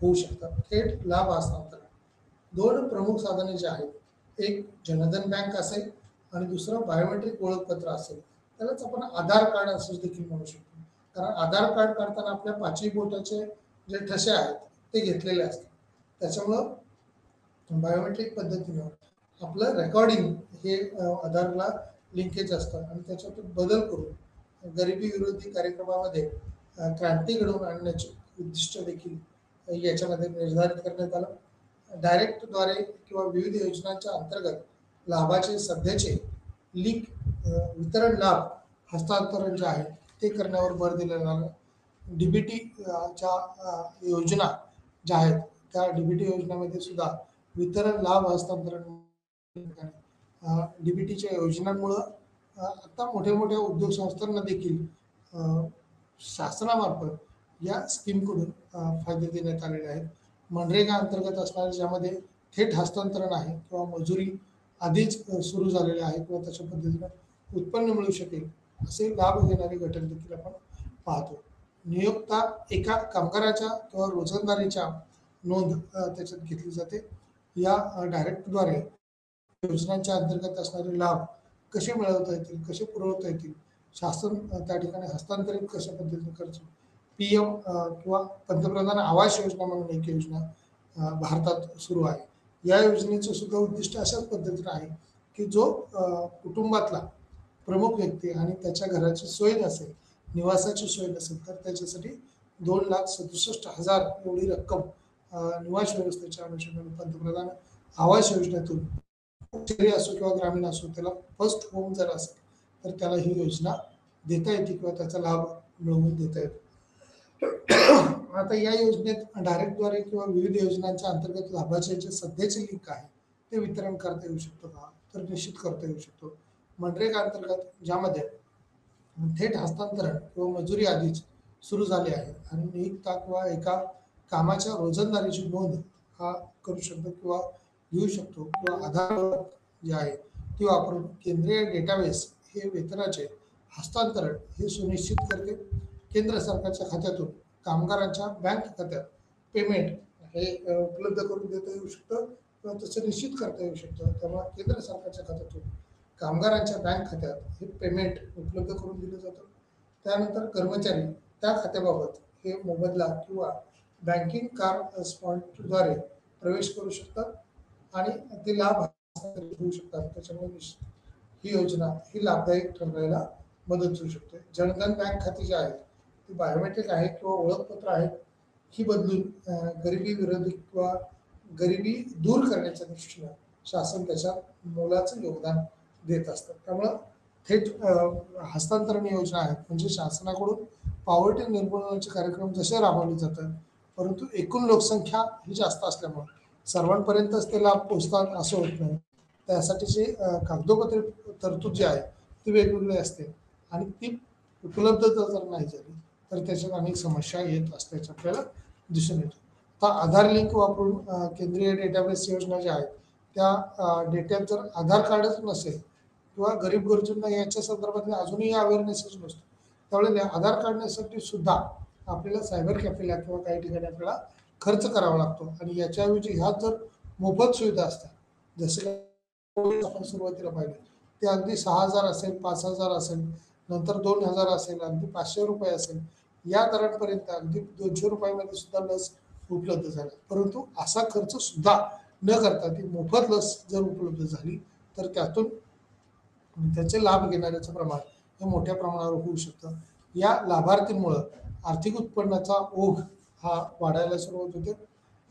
होऊ शकतात. थेट लाभ हस्तांतरण दोन प्रमुख साधने जे आहेत, एक जनधन बँक असेल आणि दुसरं बायोमेट्रिक ओळखपत्र असेल, त्यालाच आपण आधार कार्ड असं देखील म्हणू शकतो. कारण आधार कार्ड काढताना आपल्या 5ही बोटाचे जे ठसे आहेत ते घेतलेले असतात. त्याच्यामुळं बायोमेट्रिक पद्धतीनं आपलं रेकॉर्डिंग हे आधारला लिंकेज असतं आणि त्याच्यातून बदल करून गरिबी विरोधी कार्यक्रमामध्ये क्रांती घडवून आणण्याचे उद्दिष्ट देखील याच्यामध्ये निर्धारित करण्यात आलं. डायरेक्टद्वारे किंवा विविध योजनांच्या अंतर्गत लाभाचे सध्याचे लिंक वितरण लाभ हस्तांतरण जे आहे ते करण्यावर भर दिलेला आहे. DBTच्या योजना ज्या आहेत त्या DBT योजनेमध्ये सुद्धा वितरण लाभ हस्तांतरण DBTच्या योजनांमुळं आता मोठ्या मोठ्या उद्योग संस्थांना देखील शासनामार्फत या स्कीमकडून फायदे देण्यात आलेले आहेत. मनरेगा अंतर्गत असणारे ज्यामध्ये थेट हस्तांतरण आहे किंवा मजुरी आधीच सुरू झालेले आहे किंवा तशा पद्धतीनं उत्पन्न मिळू शकेल असे लाभ घेणारे घटक देखील आपण पाहतो. नियोक्ता एका कामगाराच्या किंवा रोजंदारीच्या नोंद त्याच्यात घेतली जाते. या डायरेक्टद्वारे योजनांच्या अंतर्गत असणारे लाभ कसे मिळवता येतील, कसे पुरवता येतील, शासन त्या ठिकाणी हस्तांतरित कशा पद्धतीने करतो. PM किंवा पंतप्रधान आवास योजना म्हणून एक योजना भारतात सुरू आहे. या योजनेचं सुद्धा उद्दिष्ट अशाच पद्धतीने आहे की जो कुटुंबातला प्रमुख व्यक्ती आणि त्याच्या घराची सोय नसेल, निवासाची सोय नसेल तर त्याच्यासाठी 2,67,000 एवढी रक्कम निवास व्यवस्थेच्या अनुषंगाने पंतप्रधान आवास योजनेतून शहरी असो किंवा ग्रामीण असो त्याला फर्स्ट होम जर असेल तर त्याला ही योजना देता येते किंवा त्याचा लाभ मिळवून देता येतो. आता या योजनेत डायरेक्टद्वारे किंवा विविध योजनांच्या अंतर्गत लाभाचे जे सध्याचे लिंक आहे ते वितरण करता येऊ शकतो का, तर निश्चित करता येऊ शकतो. मनरेगा अंतर्गत ज्यामध्ये थेट हस्तांतरण किंवा मंजुरी आधीच सुरू झाली आहे आणि नियुक्ता किंवा एका कामाच्या रोजंदारीची नोंद हा करू शकतो किंवा घेऊ शकतो किंवा आधार जे आहे ती वापरून केंद्रीय डेटाबेस हे वेतनाचे हस्तांतरण हे सुनिश्चित करते. केंद्र सरकारच्या खात्यातून कामगारांच्या बँक खात्यात पेमेंट हे उपलब्ध करून देता येऊ शकतं किंवा तसं निश्चित करता येऊ शकतं. त्यामुळे केंद्र सरकारच्या खात्यातून कामगारांच्या बँक खात्यात हे पेमेंट उपलब्ध करून दिलं जातं. त्यानंतर कर्मचारी त्या खात्याबाबत हे मोबदला किंवा बँकिंग कार्ड स्पॉन्सद्वारे प्रवेश करू शकतात आणि ते लाभ हस्तांतरित होऊ शकतात. त्याच्यामुळे ही योजना ही लाभदायक ठरवायला मदत होऊ शकते. जनधन बँक खाती जी आहेत ती बायोमेट्रिक आहे किंवा ओळखपत्र आहेत ही बदलून गरिबी विरोधी किंवा गरिबी दूर करण्याच्या दृष्टीनं शासन त्याच्यात मोलाचं योगदान देत असतात. त्यामुळं थेट हस्तांतरण योजना आहेत म्हणजे शासनाकडून पॉवर्टी निर्मूलनाचे कार्यक्रम जसे राबवले जातात, परंतु एकूण लोकसंख्या ही जास्त असल्यामुळे सर्वांपर्यंतच ते लाभ पोहोचतात असं होत नाही. त्यासाठीची कागदोपत्री तरतूद जी आहे ती वेगवेगळी असते आणि ती उपलब्ध जर नाही झाली तर त्याच्यात अनेक समस्या येत असल्याचं आपल्याला दिसून येतं. आता आधार लिंक वापरून केंद्रीय डेटाबेस योजना ज्या आहेत त्या डेट्यात जर आधार कार्डच नसेल किंवा गरीब गरजूंना याच्या संदर्भातले अजूनही अवेअरनेसच नसतो, त्यावेळेला आधार काढण्यासाठी सुद्धा आपल्याला सायबर कॅफेला किंवा काही ठिकाणी आपल्याला खर्च करावा लागतो आणि याच्याऐवजी ह्यात जर मोफत सुविधा असतात जसं आपण सुरुवातीला पाहिलं ते अगदी 6,000 असेल, 5,000 असेल, नंतर 2,000 असेल, अगदी 500 रुपये असेल, या दरांपर्यंत अगदी 200 रुपयामध्ये सुद्धा लस उपलब्ध झाली. परंतु असा खर्च सुद्धा न करता ती मोफत लस जर उपलब्ध झाली तर त्यातून त्याचे लाभ घेणाऱ्याचं प्रमाण हे मोठ्या प्रमाणावर होऊ शकतं. या लाभार्थींमुळं आर्थिक उत्पन्नाचा ओघ हा वाढायला सुरुवात होते.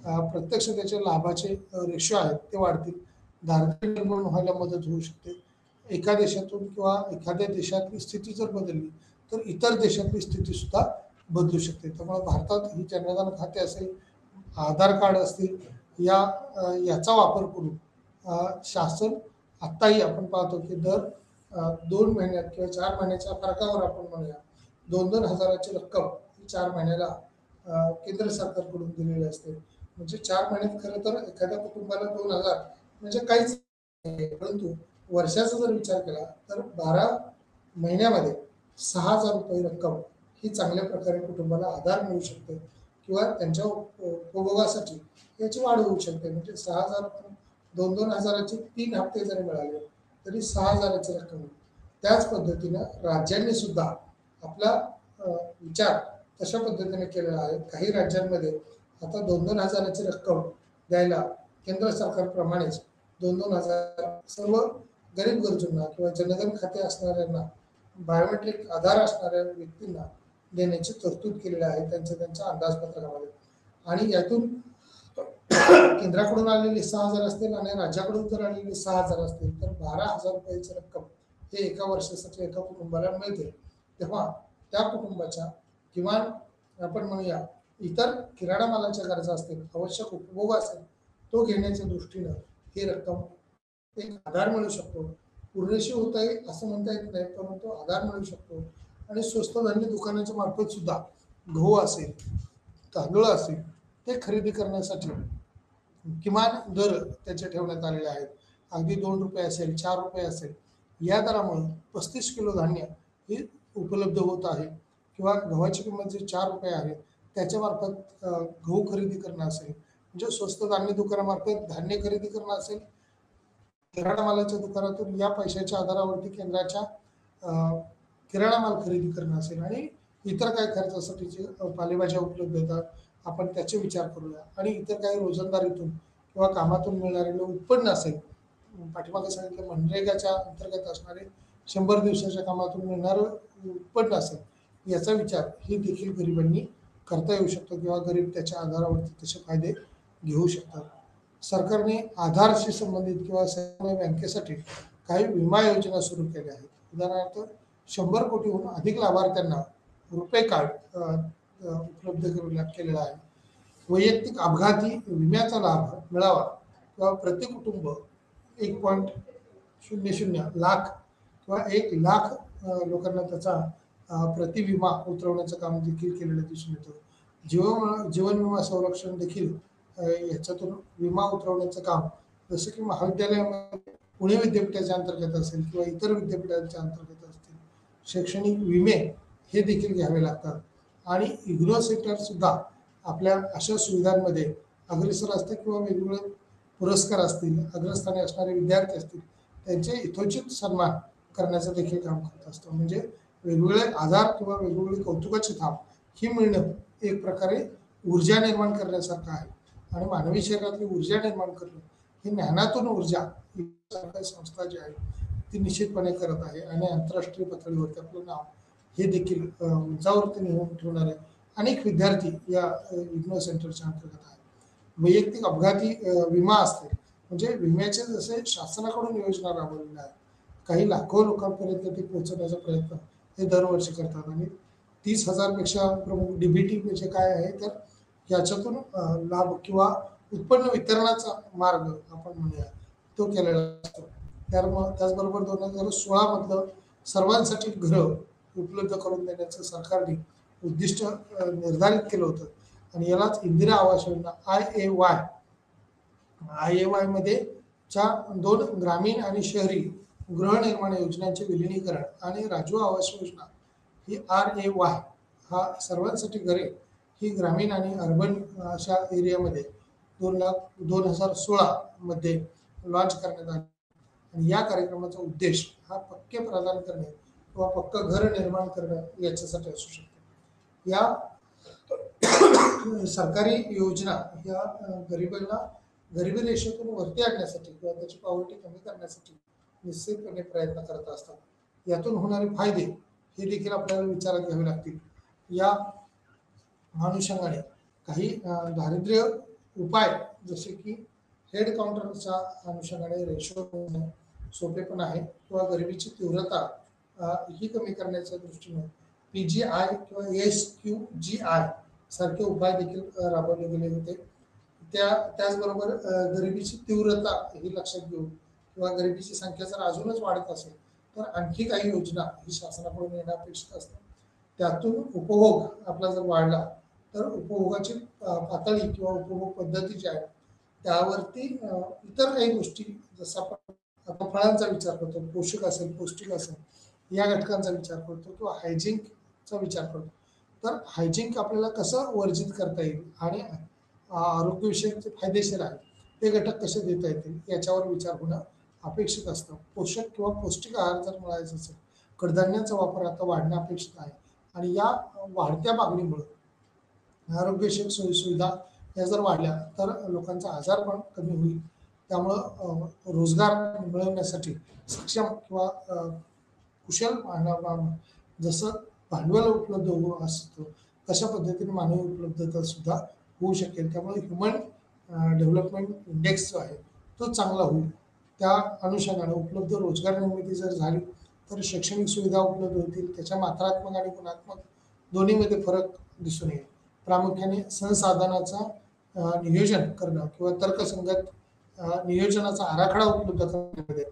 प्रत्यक्ष त्याचे लाभाचे रेशो आहेत ते वाढतील. दारिद्र्य निर्मूलन व्हायला मदत होऊ शकते. एका देशातून किंवा एखाद्या देशातली स्थिती जर बदलली तर इतर देशातली स्थिती सुद्धा बदलू शकते. त्यामुळे भारतात ही जनधन खाते असेल, आधार कार्ड असतील, याचा वापर करून शासन आत्ताही आपण पाहतो की दर 2 महिन्यात किंवा 4 महिन्याच्या फरकावर आपण म्हणूया 2-2 हजाराची रक्कम ही 4 महिन्याला केंद्र सरकारकडून दिलेली असते. म्हणजे 4 महिन्यात खरं तर एखाद्या कुटुंबाला 2,000 म्हणजे काहीच नाही. परंतु वर्षाचा जर विचार केला तर 12 महिन्यामध्ये 6,000 रुपये रक्कम ही चांगल्या प्रकारे कुटुंबाला आधार मिळू शकते किंवा त्यांच्या उपभोगासाठी याची वाढ होऊ शकते. म्हणजे 6,000 2-2 हजाराचे 3 हप्ते जरी मिळाले तरी 6,000ची रक्कम. त्याच पद्धतीनं राज्यांनी सुद्धा आपला विचार तशा पद्धतीने केलेला आहे. काही राज्यांमध्ये आता 2-2 हजाराची रक्कम द्यायला केंद्र सरकारप्रमाणेच 2-2 हजार सर्व गरीब गरजूंना किंवा जनधन खाते असणाऱ्यांना बायोमेट्रिक आधार असणाऱ्या व्यक्तींना देण्याची तरतूद केलेली आहे त्यांच्या अंदाजपत्रकामध्ये. आणि यातून केंद्राकडून आलेली 6,000 असतील आणि राज्याकडून जर आलेली 6,000 असतील तर 12,000 रुपयाची रक्कम हे एका वर्षासाठी एका कुटुंबाला मिळते. तेव्हा त्या कुटुंबाच्या किमान आपण म्हणूया इतर किराणा मालाच्या गरजा असतील, आवश्यक उपभोग असेल, तो घेण्याच्या दृष्टीनं ही रक्कम एक आधार मिळू शकतो. पुरेशी होत आहे असं म्हणता येत नाही, परंतु आधार मिळू शकतो. आणि स्वस्त धान्य दुकानाच्या मार्फत सुद्धा गहू असेल, तांदूळ असेल ते खरेदी करण्यासाठी किमान दर त्याचे ठेवण्यात आलेले आहेत. अगदी 2 रुपये असेल, 4 रुपये असेल, या दरामुळे 35 किलो धान्य हे उपलब्ध होत आहे. किंवा गव्हाची किंमत जी 4 रुपये आहे त्याच्यामार्फत गहू खरेदी करणं असेल, म्हणजे स्वस्त धान्य दुकानामार्फत धान्य खरेदी करणं असेल, किराणा मालाच्या दुकानातून या पैशाच्या आधारावरती केंद्राच्या किराणा माल खरेदी करणं असेल आणि इतर काही खर्चासाठीचे पालेभाज्या उपलब्धता आपण त्याचे विचार करूया. आणि इतर काही रोजंदारीतून किंवा कामातून मिळणारे उत्पन्न असेल, पाठीमागे सांगितलं मनरेगाच्या अंतर्गत असणारे 100 दिवसाच्या कामातून मिळणारं उत्पन्न असेल, याचा विचार ही देखील गरिबांनी करता येऊ शकतो किंवा गरीब त्याच्या आधारावरती त्याचे फायदे घेऊ शकतात. सरकारने आधारशी संबंधित किंवा सहकारी बँकेसाठी काही विमा योजना सुरू केल्या आहेत. उदाहरणार्थ 100 कोटीहून अधिक लाभार्थ्यांना रुपे कार्ड उपलब्ध केलेला आहे. वैयक्तिक अपघाती विम्याचा लाभ मिळावा किंवा प्रति कुटुंब 1.00 लाख किंवा 1 लाख लोकांना त्याचा प्रतिविमा उतरवण्याचं काम देखील केलेलं दिसून येतं. जीवन विमा संरक्षण देखील याच्यातून विमा उतरवण्याचं काम जसं की महाविद्यालयामध्ये पुणे विद्यापीठाच्या अंतर्गत असेल किंवा इतर विद्यापीठांच्या अंतर्गत असतील शैक्षणिक विमे हे देखील घ्यावे लागतात. आणि इग्नो सेक्टर सुद्धा आपल्या अशा सुविधांमध्ये अग्रेसर असते किंवा वेगवेगळे पुरस्कार असतील, अग्रस्थानी असणारे विद्यार्थी असतील, त्यांचे यथोचित सन्मान करण्याचं देखील काम करत असतं. म्हणजे वेगवेगळे आधार किंवा वेगवेगळी कौतुकाची थाप ही मिळणं एक प्रकारे ऊर्जा निर्माण करण्यासारखं आहे. आणि मानवी शरीरातली ऊर्जा निर्माण करणं ही ज्ञानातून ऊर्जा ही सरकारी संस्था जी आहे ती निश्चितपणे करत आहे. आणि आंतरराष्ट्रीय पातळीवरती आपलं नाव हे देखील उंचावरती नेऊन ठेवणारे अनेक विद्यार्थी या इग्नो सेंटरच्या अंतर्गत आहेत. वैयक्तिक अपघाती विमा असतील, म्हणजे विम्याचे जसे शासनाकडून योजना राबवलेल्या आहेत, काही लाखो लोकांपर्यंत ते पोहोचवण्याचा प्रयत्न हे दरवर्षी करतात. आणि 30,000 पेक्षा प्रमुख डीबीटी म्हणजे काय आहे तर याच्यातून लाभ किंवा उत्पन्न वितरणाचा मार्ग आपण म्हणूया तो केलेला असतो. त्याचबरोबर 2016 मधलं सर्वांसाठी घरं उपलब्ध करून देण्याचं सरकारने उद्दिष्ट निर्धारित केलं होतं. आणि यालाच इंदिरा आवास योजना IAY मध्ये 2 ग्रामीण आणि शहरी गृहनिर्माण योजनांचे विलिनीकरण आणि राजू आवास योजना ही RAY हा सर्वांसाठी घरे ही ग्रामीण आणि अर्बन अशा एरियामध्ये 2016 मध्ये लॉन्च करण्यात आली. आणि या कार्यक्रमाचा उद्देश हा पक्के प्रदान करणे किंवा पक्कं घर निर्माण करणं याच्यासाठी असू शकतो. या सरकारी योजना ह्या गरिबांना गरिबी रेषेतून वरती आणण्यासाठी किंवा त्याची पॉवर्टी कमी करण्यासाठी निश्चितपणे प्रयत्न करत असतात. यातून होणारे फायदे हे देखील आपल्याला विचारात घ्यावे लागतील. या अनुषंगाने काही दारिद्र्य उपाय जसे की हेड काउंटरच्या अनुषंगाने रेशो सोपेपण आहे किंवा गरिबीची तीव्रता ही कमी करण्याच्या दृष्टीने PGI किंवा SQGI सारखे उपाय देखील राबवले गेले होते. त्याचबरोबर गरिबीची तीव्रता ही लक्षात घेऊन किंवा गरिबीची संख्या जर अजूनच वाढत असेल तर आणखी काही योजना ही शासनाकडून येणं अपेक्षित असते. त्यातून उपभोग आपला जर वाढला तर उपभोगाची पातळी किंवा उपभोग पद्धती जी आहे त्यावरती इतर काही गोष्टी जसं आपण फळांचा विचार करतो, पोषक असेल पौष्टिक असेल या घटकांचा विचार करतो किंवा हायजिनचा विचार करतो. तर हायजिन आपल्याला कसं वर्जित करता येईल आणि आरोग्यविषयक जे फायदेशीर आहे ते घटक कसे देता येतील याच्यावर विचार होणं अपेक्षित असतं. पोषक किंवा पौष्टिक आहार जर मिळायचा असेल कडधान्याचा वापर आता वाढणं अपेक्षित आहे. आणि या वाढत्या मागणीमुळे आरोग्यविषयक सोयीसुविधा या जर वाढल्या तर लोकांचा आजारपण कमी होईल. त्यामुळं रोजगार मिळवण्यासाठी सक्षम किंवा कुशल जसं भांडवल उपलब्ध असतं तशा पद्धतीने मानवी उपलब्धता सुद्धा होऊ शकेल. त्यामुळे ह्युमन डेव्हलपमेंट इंडेक्स जो आहे तो चांगला होईल. त्या अनुषंगाने उपलब्ध रोजगार निर्मिती जर झाली तर शैक्षणिक सुविधा उपलब्ध होतील. त्याच्या मात्रात्मक आणि गुणात्मक दोन्हीमध्ये फरक दिसून येईल. प्रामुख्याने संसाधनाचा नियोजन करणं किंवा तर्कसंगत नियोजनाचा आराखडा उपलब्ध करण्यामध्ये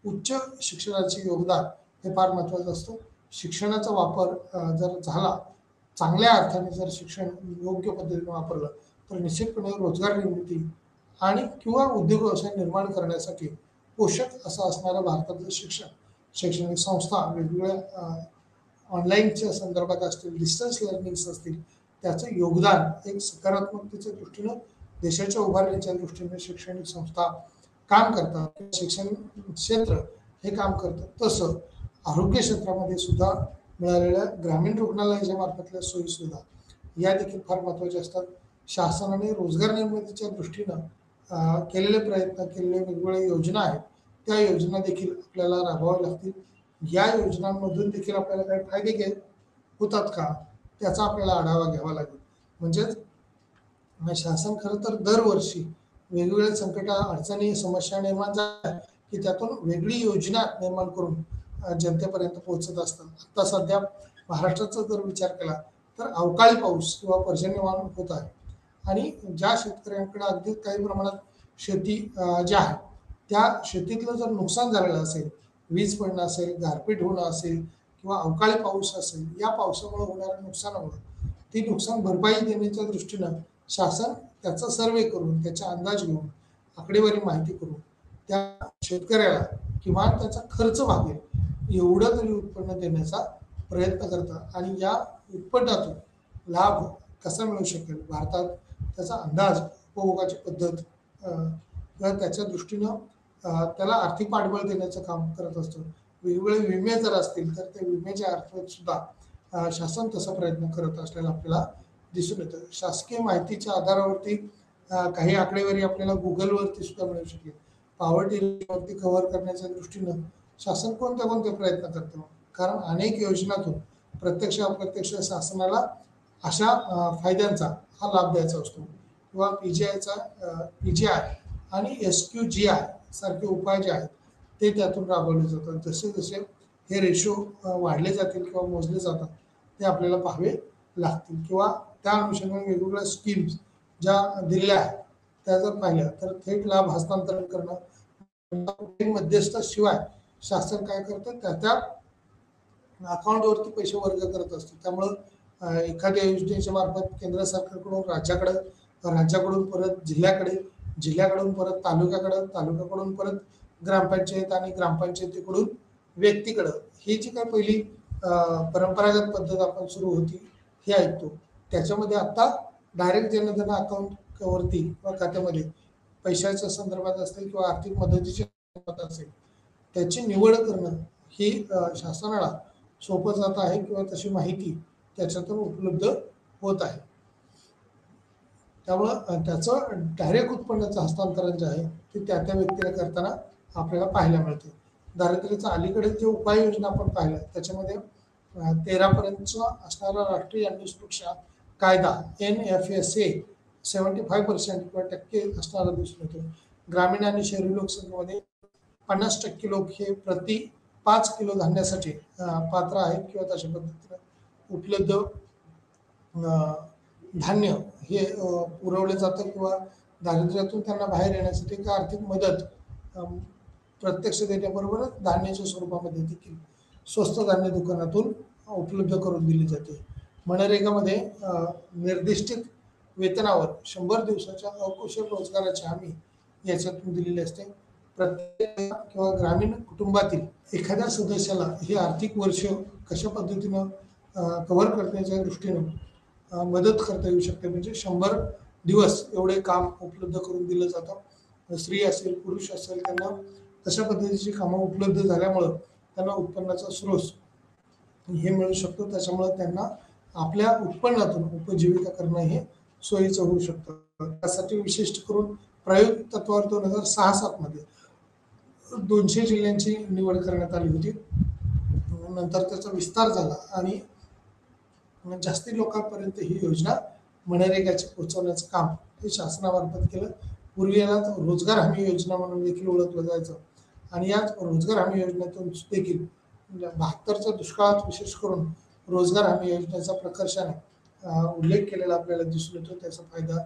उच्च शिक्षणाचे योगदान हे फार महत्त्वाचं असतं. शिक्षणाचा वापर जर झाला चांगल्या अर्थाने जर शिक्षण योग्य पद्धतीने वापरलं तर निश्चितपणे रोजगार निर्मिती आणि किंवा उद्योग व्यवसाय निर्माण करण्यासाठी पोषक असं असणारं भारताचं शिक्षण शैक्षणिक संस्था वेगवेगळ्या ऑनलाईनच्या संदर्भात असतील डिस्टन्स लर्निंग्स असतील त्याचं योगदान एक सकारात्मकतेच्या दृष्टीनं देशाच्या उभारणीच्या दृष्टीने शैक्षणिक संस्था काम करतात. शिक्षण क्षेत्र हे काम करतं. तसं आरोग्य क्षेत्रामध्ये सुद्धा मिळालेल्या ग्रामीण रुग्णालयाच्या मार्फतल्या सोयीसुविधा या देखील फार महत्त्वाच्या असतात. शासनाने रोजगार निर्मितीच्या दृष्टीनं केलेले प्रयत्न केलेले वेगवेगळ्या योजना आहेत त्या योजना देखील आपल्याला राबवाव्या लागतील. या योजनांमधून देखील आपल्याला काही फायदे होतात का त्याचा आपल्याला आढावा घ्यावा लागेल. म्हणजेच शासन खरं तर दरवर्षी वेगवेगळ्या संकट अडचणी समस्या निर्माण झाल्या की त्यातून वेगळी योजना निर्माण करून जनतेपर्यंत पोहोचत असतात. आता सध्या महाराष्ट्राचा जर विचार केला तर अवकाळी पाऊस किंवा पर्जन्यमान होत आहे आणि ज्या शेतकऱ्यांकडे अगदी काही प्रमाणात शेती ज्या आहे त्या शेतीतलं जर नुकसान झालेलं असेल वीज पडणं असेल, गारपीट होणं असेल किंवा अवकाळी पाऊस असेल, या पावसामुळे होणाऱ्या नुकसानामुळे ती नुकसान भरपाई देण्याच्या दृष्टीनं शासन त्याचा सर्वे करून, त्याचा अंदाज घेऊन, आकडेवारी माहिती करून त्या शेतकऱ्याला किमान त्याचा खर्च भागेल एवढं तरी उत्पन्न देण्याचा प्रयत्न करतात. आणि या उत्पन्नातून लाभ कसा मिळू शकेल, भारतात त्याचा अंदाज, उपभोगाची पद्धत किंवा त्याच्या दृष्टीनं त्याला आर्थिक पाठबळ देण्याचं काम करत असतं. वेगवेगळे विमे जर असतील तर त्या विम्याच्या अर्थात सुद्धा शासन तसा प्रयत्न करत असलेला आपल्याला दिसून येतं. शासकीय माहितीच्या आधारावरती काही आकडेवारी आपल्याला गुगलवरती सुद्धा मिळू शकेल. पॉवर्टी वरती कव्हर करण्याच्या दृष्टीनं शासन कोणत्या कोणते प्रयत्न करतं, कारण अनेक योजनातून प्रत्यक्ष अप्रत्यक्ष शासनाला अशा फायद्यांचा हा लाभ द्यायचा असतो. किंवा पीजीआय आणि SQGI सारखे उपाय जे आहेत ते त्यातून राबवले जातात. जसे जसे हे रेशो वाढले जातील किंवा मोजले जातात ते आपल्याला पाहावे लागतील. किंवा त्या अनुषंगाने वेगवेगळ्या स्कीम्स ज्या दिलेल्या आहेत त्या जर पाहिल्या तर थेट लाभ हस्तांतरण करणं, मध्यस्थाशिवाय शासन काय करतं, त्या त्या अकाउंटवरती पैसे वर्ग करत असतो. त्यामुळं एखाद्या योजनेच्या मार्फत केंद्र सरकारकडून राज्याकडे, राज्याकडून परत जिल्ह्याकडे, जिल्ह्याकडून परत तालुक्याकडे, तालुक्याकडून परत ग्रामपंचायत आणि ग्रामपंचायतीकडून व्यक्तीकडं, ही जी काय पहिली परंपरागत पद्धत आपण सुरू होती हे ऐकतो. त्याच्यामध्ये आता डायरेक्ट जनधन अकाउंट वरती किंवा खात्यामध्ये पैशाच्या संदर्भात असेल किंवा आर्थिक मदतीच्या संदर्भात असेल त्याची निवड करणं ही शासनाला सोपं जात आहे किंवा तशी माहिती त्याच्यातून उपलब्ध होत आहे. त्यामुळं त्याचं डायरेक्ट उत्पन्नाचं हस्तांतरण जे आहे ते त्या त्या व्यक्तीला करताना आपल्याला पाहायला मिळते. दारिद्र्याचा अलीकडे जे उपाययोजना आपण पाहिल्या त्याच्यामध्ये 13 पर्यंतचा असणारा राष्ट्रीय अन्न सुरक्षा कायदा NFSA 75% किंवा टक्के असणारा दिसून येतो. ग्रामीण आणि शहरी लोकसंख्येमध्ये 50% लोक हे प्रति 5 किलो धान्यासाठी पात्र आहेत किंवा तशा पद्धतीने उपलब्ध धान्य हे पुरवले जातं किंवा दारिद्र्यातून त्यांना बाहेर येण्यासाठी एक आर्थिक मदत प्रत्यक्ष देण्याबरोबरच धान्याच्या स्वरूपामध्ये देखील स्वस्त धान्य दुकानातून उपलब्ध करून दिली जाते. मनरेगामध्ये निर्दिष्टित वेतनावर 100 दिवसाच्या अकुशल रोजगाराची हमी याच्यातून दिलेली असते. प्रत्येक किंवा ग्रामीण कुटुंबातील एखाद्या सदस्याला हे आर्थिक वर्ष कशा पद्धतीनं कव्हर करण्याच्या दृष्टीनं मदत करता येऊ शकते. म्हणजे 100 दिवस एवढे काम उपलब्ध करून दिलं जातं. स्त्री असेल पुरुष असेल त्यांना तशा पद्धतीची कामं उपलब्ध झाल्यामुळं त्यांना उत्पन्नाचा स्रोत हे मिळू शकतो. त्याच्यामुळे त्यांना आपल्या उत्पन्नातून उपजीविका करणं हे सोयीचं होऊ शकतं. त्यासाठी विशिष्ट करून प्रायोगिक तत्वावर 2006-07 मध्ये 200 जिल्ह्यांची निवड करण्यात आली होती. नंतर त्याचा विस्तार झाला आणि जास्ती लोकांपर्यंत ही योजना मनरेगाची पोहोचवण्याचं काम हे शासनामार्फत केलं. पूर्वी याला रोजगार हमी योजना म्हणून देखील ओळखलं जायचं आणि याच रोजगार हमी योजनेतून देखील 72च्या दुष्काळात विशेष करून रोजगार हमी योजनेचा प्रकर्षाने उल्लेख केलेला आपल्याला दिसून येतो. त्याचा फायदा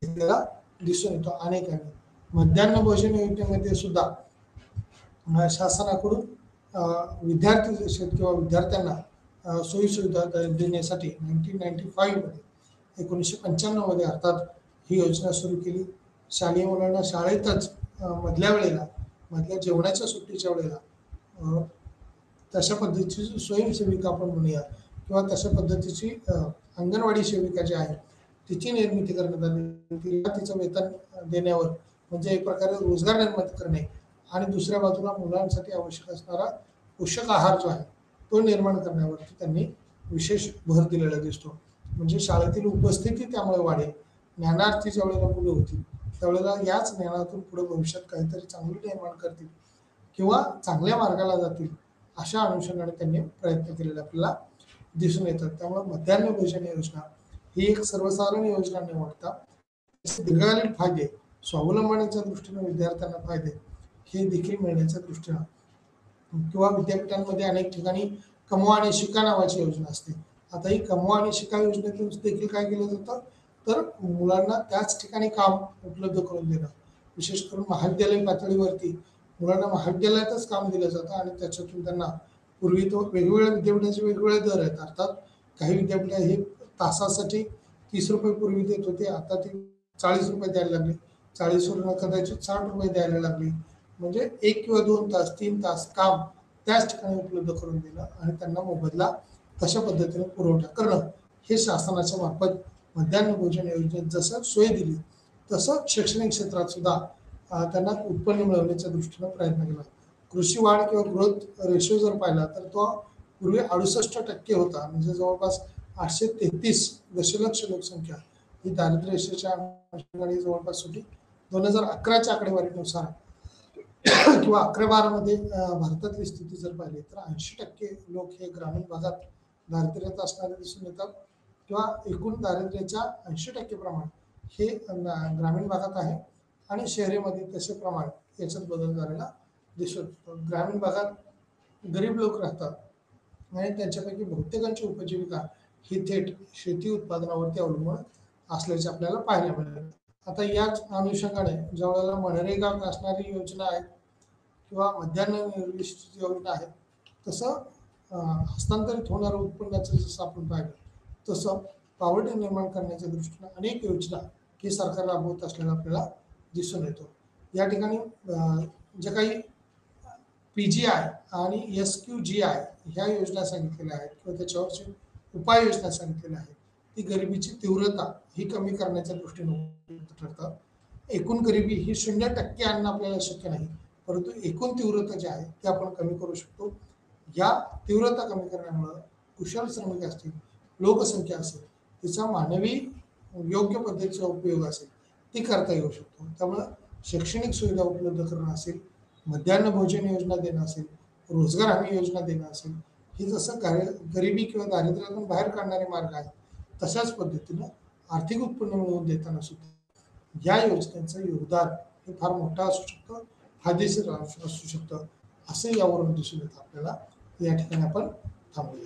घेतलेला दिसून येतो अनेकांनी. मध्यान्ह भोजन योजनेमध्ये सुद्धा शासनाकडून विद्यार्थी किंवा विद्यार्थ्यांना सोयी सुविधा देण्यासाठी 1995 मध्ये 1995 मध्ये अर्थात ही योजना सुरू केली. शालेय मुलांना शाळेतच मधल्या जेवणाच्या सुट्टीच्या वेळेला तशा पद्धतीची स्वयंसेविका आपण म्हणूया किंवा तशा पद्धतीची अंगणवाडी सेविका जी आहे तिची निर्मिती करण्यात आली. तिला तिचं वेतन देण्यावर म्हणजे एक प्रकारे रोजगार निर्मिती करणे आणि दुसऱ्या बाजूला मुलांसाठी आवश्यक असणारा पोषक आहार जो आहे तो निर्माण करण्यावरती त्यांनी विशेष भर दिलेला दिसतो. म्हणजे शाळेतील उपस्थिती त्यामुळे वाढेल. ज्ञानार्थी ज्या वेळेला मुलं होतील त्यावेळेला याच ज्ञानातून पुढे भविष्यात काहीतरी चांगलं निर्माण करतील किंवा चांगल्या मार्गाला जातील अशा अनुषंगाने त्यांनी प्रयत्न केलेले आपल्याला दिसून येतात. त्यामुळे मध्यान्ह भोजन योजना ही एक सर्वसाधारण योजना न वाटता दीर्घकालीन फायदे, स्वावलंबनाच्या दृष्टीने विद्यार्थ्यांना फायदे हे देखील मिळण्याच्या दृष्टीने किंवा विद्यापीठांमध्ये अनेक ठिकाणी कमवा आणि शिका नावाची योजना असते. आता ही कमवा आणि शिका योजनेतून देखील काय केलं जातं तर मुलांना त्याच ठिकाणी काम उपलब्ध करून देणं. विशेष करून महाविद्यालयीन पातळीवरती मुलांना महाविद्यालयातच काम दिलं जातं आणि त्याच्यातून त्यांना पूर्वी तो वेगवेगळ्या विद्यापीठाचे वेगवेगळे दर आहेत. अर्थात काही विद्यापीठ हे तासासाठी 30 रुपये पूर्वी देत होते, आता ते 40 रुपये द्यायला लागले. 40वरून कदाचित 60 रुपये द्यायला लागले. म्हणजे 1 किंवा 2 तास 3 तास काम त्याच ठिकाणी उपलब्ध करून देणं आणि त्यांना मोबदला तशा पद्धतीने पुरवठा करणं, हे शासनाच्या मार्फत मध्यान्ह भोजन योजनेत जसं सोय दिली तसं शैक्षणिक क्षेत्रात सुद्धा त्यांना उत्पन्न मिळवण्याच्या दृष्टीनं प्रयत्न केला. कृषी वाढ किंवा ग्रोथ रेशो जर पाहिला तर तो पूर्वी 68% होता, म्हणजे जवळपास 833 दशलक्ष लोकसंख्या ही दारिद्र्य रेषेच्या अनुषंगाने जवळपास होती. 2011च्या आकडेवारीनुसार किंवा 11-12 मध्ये भारतातली स्थिती जर पाहिली तर 80% लोक हे ग्रामीण भागात दारिद्र्यात असणारे दिसून येतात किंवा एकूण दारिद्र्याच्या 80% प्रमाण हे ग्रामीण भागात आहे आणि शहरीमध्ये तसे प्रमाण याच्यात बदल झालेला दिसून येतो. ग्रामीण भागात गरीब लोक राहतात आणि त्यांच्यापैकी बहुतेकांची उपजीविका ही थेट शेती उत्पादनावरती अवलंबून असल्याचे आपल्याला पाहायला मिळेल. आता याच अनुषंगाने ज्यावेळेला मनरेगा असणारी योजना आहे किंवा मध्यान्ह निर्दिष्ट योजना आहे, तसं हस्तांतरित होणारं उत्पन्नाचं जसं आपण पाहिलं तसं पॉवर्टी निर्माण करण्याच्या दृष्टीने अनेक योजना ही सरकार राबवत असलेला आपल्याला दिसून येतो. या ठिकाणी जे काही PGI आणि SQGI ह्या योजना सांगितलेल्या आहेत किंवा त्याच्यावरची उपाययोजना सांगितलेल्या आहेत, ती गरिबीची तीव्रता ही कमी करण्याच्या दृष्टीने उपयुक्त ठरतात. एकूण गरिबी ही 0% आणणं आपल्याला शक्य नाही, परंतु एकूण तीव्रता जी आहे ती आपण कमी करू शकतो. या तीव्रता कमी करण्यामुळं कुशल श्रमिक असतील, लोकसंख्या असेल, तिचा मानवी योग्य पद्धतीचा उपयोग असेल ती करता येऊ शकतो. त्यामुळं शैक्षणिक सुविधा उपलब्ध करणं असेल, मध्यान्ह भोजन योजना देणं असेल, रोजगार हमी योजना देणं असेल, ही जसं गरिबी किंवा दारिद्र्यातून बाहेर काढणारे मार्ग आहेत, तशाच पद्धतीनं आर्थिक उत्पन्न मिळवून देताना सुद्धा या योजनेचं योगदान हे फार मोठं असू शकतं, फायदेशीर असू शकतं, असं यावरून दिसून येतं आपल्याला. या ठिकाणी आपण थांबूया.